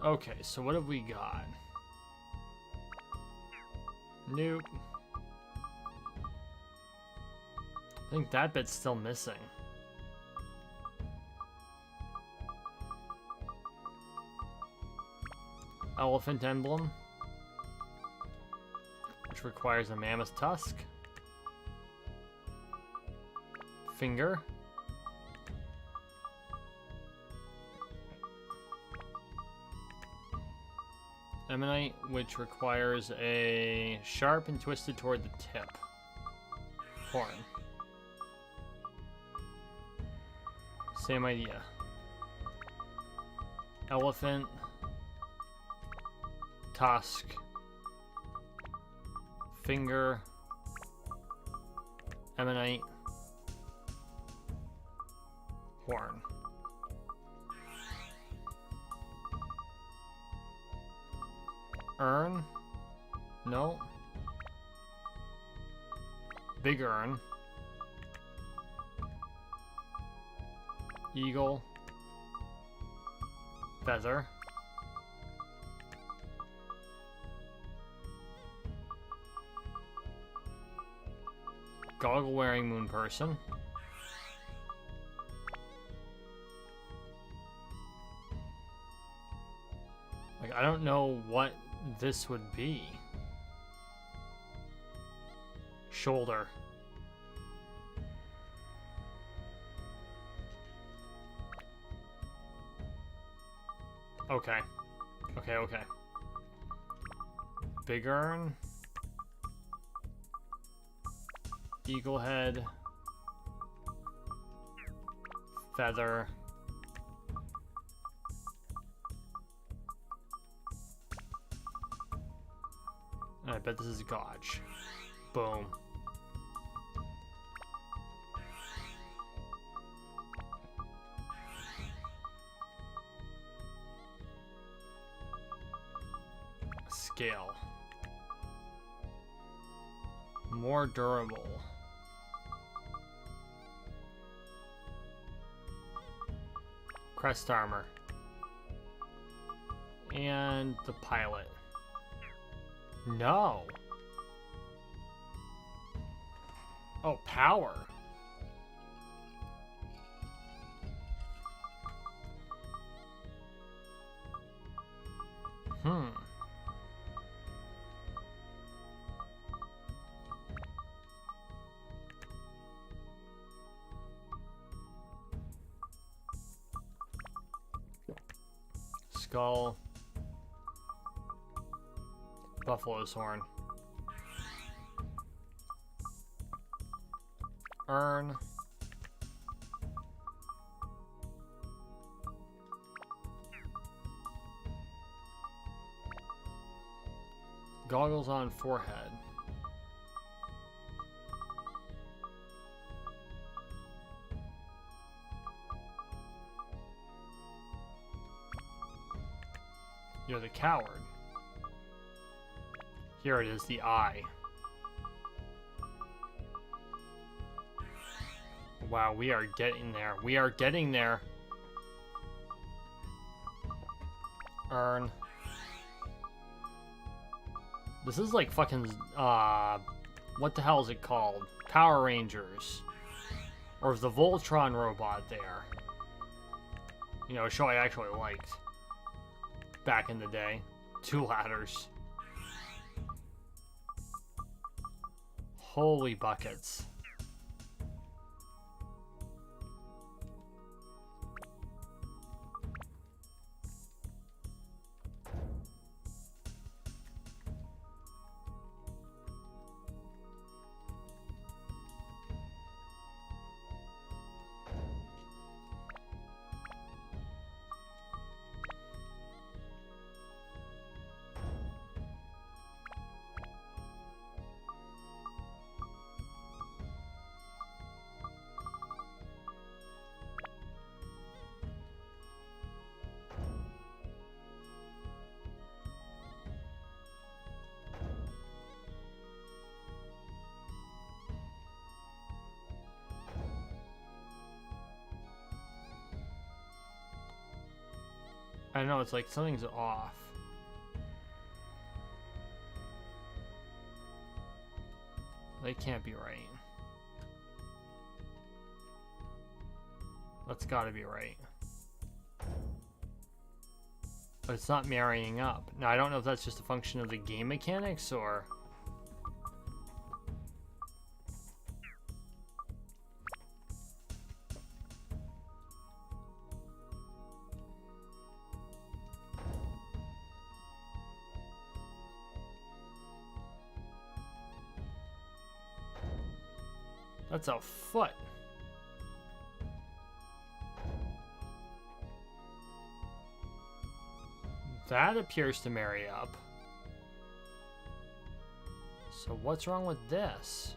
Okay, so what have we got? Nope. I think that bit's still missing. Elephant emblem, which requires a mammoth tusk. Finger. Ammonite, which requires a sharp and twisted toward the tip. Horn. Same idea. Elephant. Tusk. Finger. Ammonite. Horn. Urn? No. Big urn. Eagle. Feather. Goggle wearing moon person. Like, I don't know what this would be. Shoulder. Okay. Okay. Big urn. Eagle head. Feather. I bet this is Gotch. Boom. Scale. More durable. Crest armor. And the pilot. No. Oh, power. Skull. Buffalo's horn. Urn. Goggles on forehead. You're the coward. Here it is, the eye. Wow, we are getting there. We are getting there. Earn. This is like fucking, what the hell is it called? Power Rangers. Or is the Voltron robot there? You know, a show I actually liked. Back in the day. 2 ladders. Holy buckets. I don't know, it's like something's off. They can't be right. That's gotta be right. But it's not marrying up. Now, I don't know if that's just a function of the game mechanics or... That's a foot. That appears to marry up. So what's wrong with this?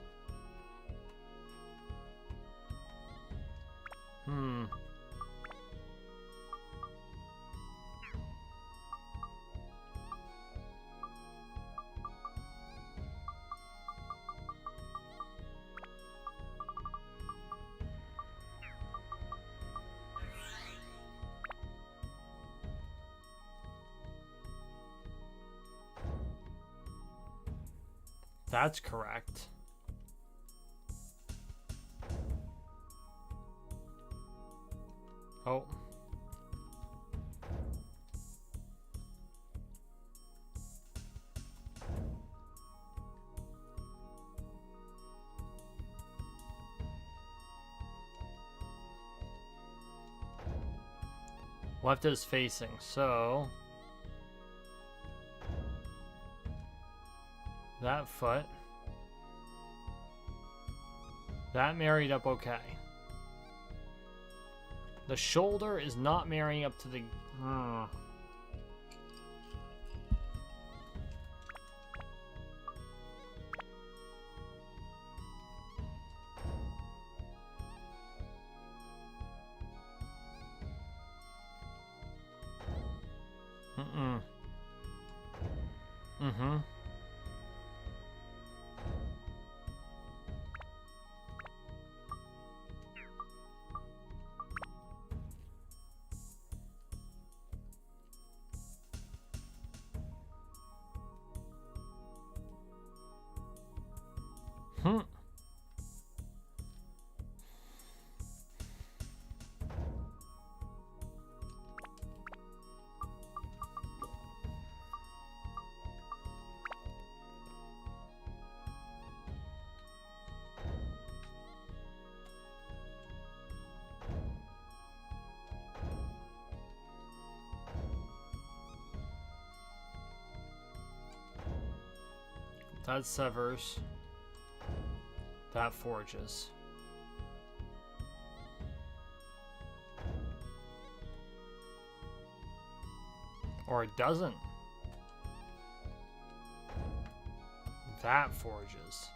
That's correct. Oh. Left is facing, so... That foot. That married up okay. The shoulder is not marrying up to the... That severs. That forges. Or it doesn't. That forges.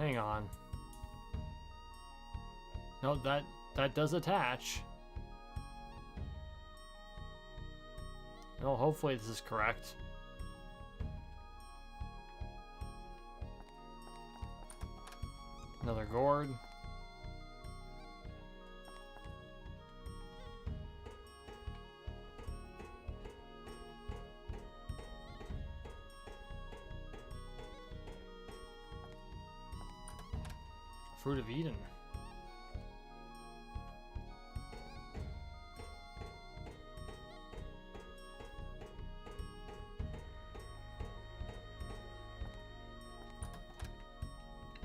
Hang on. No, that does attach. No, hopefully this is correct. Another gourd. Fruit of Eden.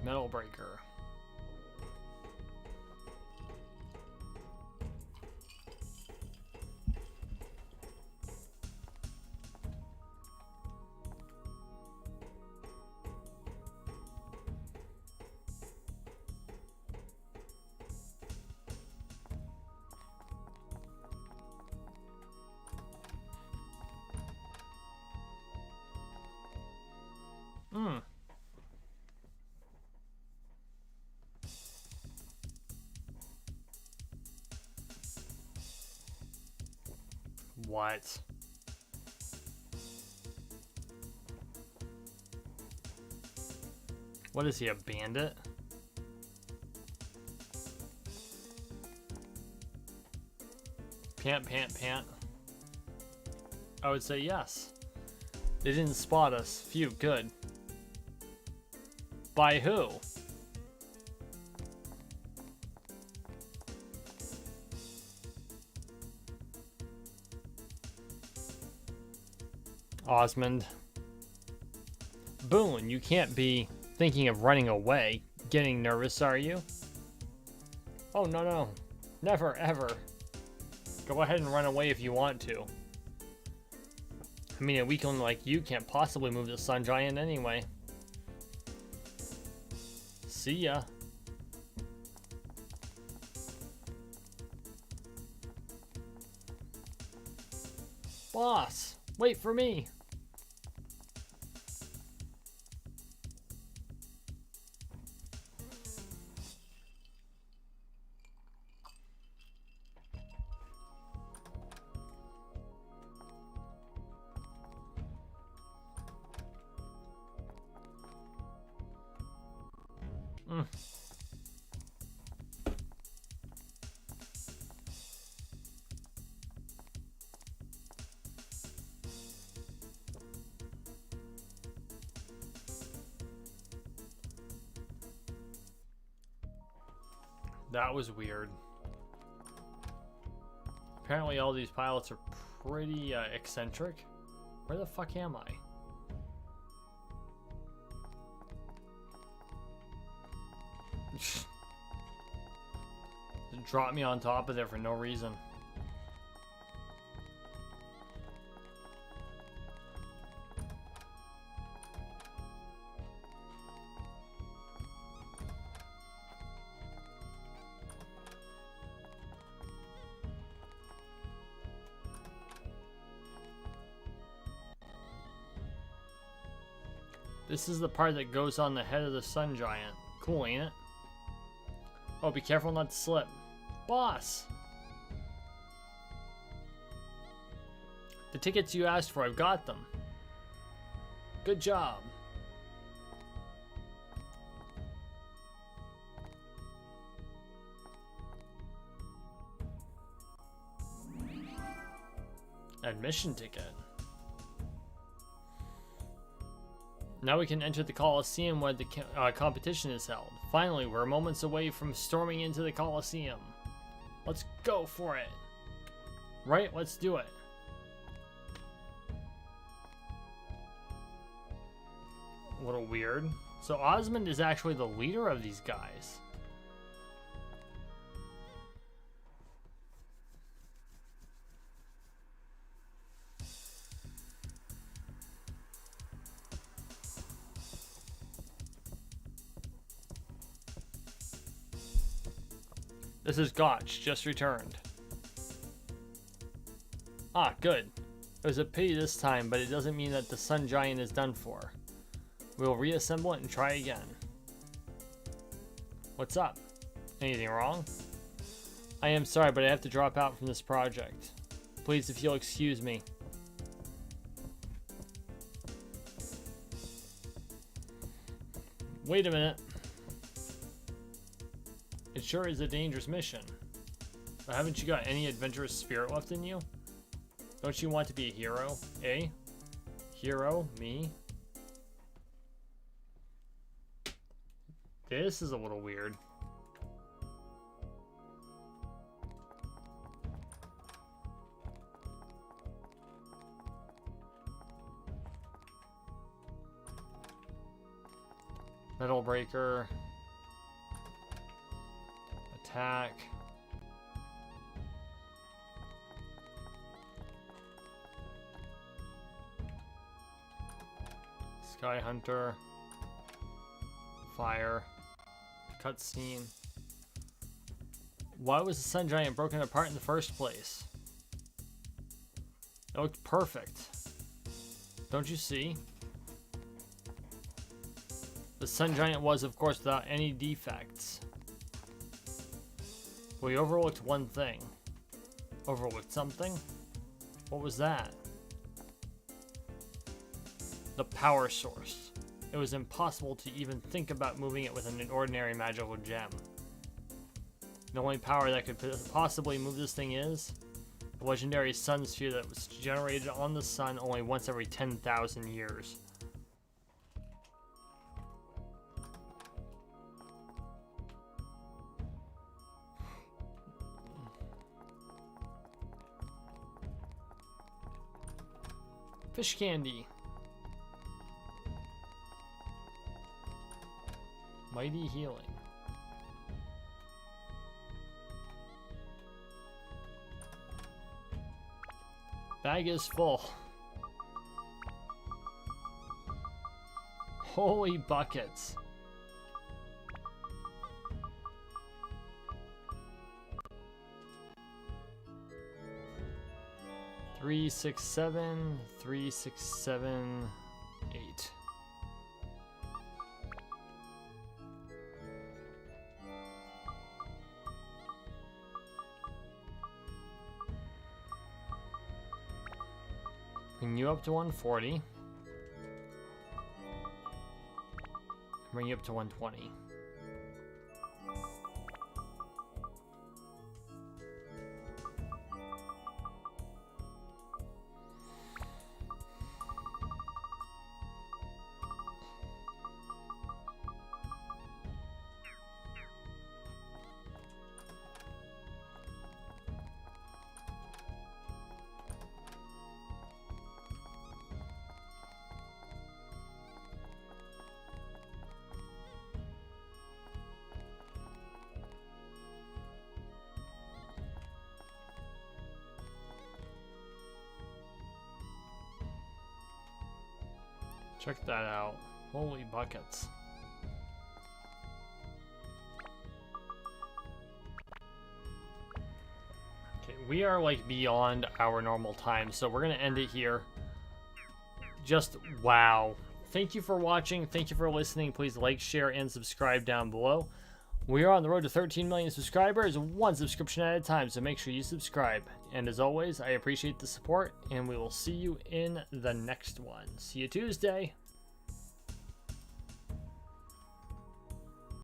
Metal breaker. What? What is he, a bandit? Pant, pant, pant. I would say yes. They didn't spot us. Phew, good. By who? Osmond. Boone, you can't be thinking of running away. Getting nervous, are you? Oh, no, no. Never, ever. Go ahead and run away if you want to. I mean, a weakling like you can't possibly move the Sun Giant anyway. See ya. Boss, wait for me. That was weird. Apparently all these pilots are pretty eccentric. Where the fuck am I? Drop me on top of there for no reason. This is the part that goes on the head of the Sun Giant. Cool, ain't it? Oh, be careful not to slip. Boss! The tickets you asked for, I've got them. Good job. Admission ticket. Now we can enter the Coliseum where the competition is held. Finally, we're moments away from storming into the Coliseum. Let's go for it. Right? Let's do it. A little weird. So Osmond is actually the leader of these guys. This is Gotch, just returned. Ah, good. It was a pity this time, but it doesn't mean that the Sun Giant is done for. We'll reassemble it and try again. What's up? Anything wrong? I am sorry, but I have to drop out from this project. Please, if you'll excuse me. Wait a minute. It sure is a dangerous mission. But haven't you got any adventurous spirit left in you? Don't you want to be a hero, eh? Hero? Me? This is a little weird. Metal breaker. Attack. Sky Hunter. Fire. Cutscene. Why was the Sun Giant broken apart in the first place? It looked perfect. Don't you see? The Sun Giant was, of course, without any defects. We overlooked one thing. Overlooked something? What was that? The power source. It was impossible to even think about moving it with an ordinary magical gem. The only power that could possibly move this thing is the legendary sun sphere that was generated on the sun only once every 10,000 years. Fish candy. Mighty healing. Bag is full. Holy buckets. Three, 6, 7, 3, 6, 7, 8. Bring you up to 140. Bring you up to 120. Check that out. Holy buckets. Okay, we are like beyond our normal time, so we're gonna end it here. Just wow. Thank you for watching. Thank you for listening. Please like, share, and subscribe down below. We are on the road to 13 million subscribers, one subscription at a time, so make sure you subscribe. And as always, I appreciate the support, and we will see you in the next one. See you Tuesday.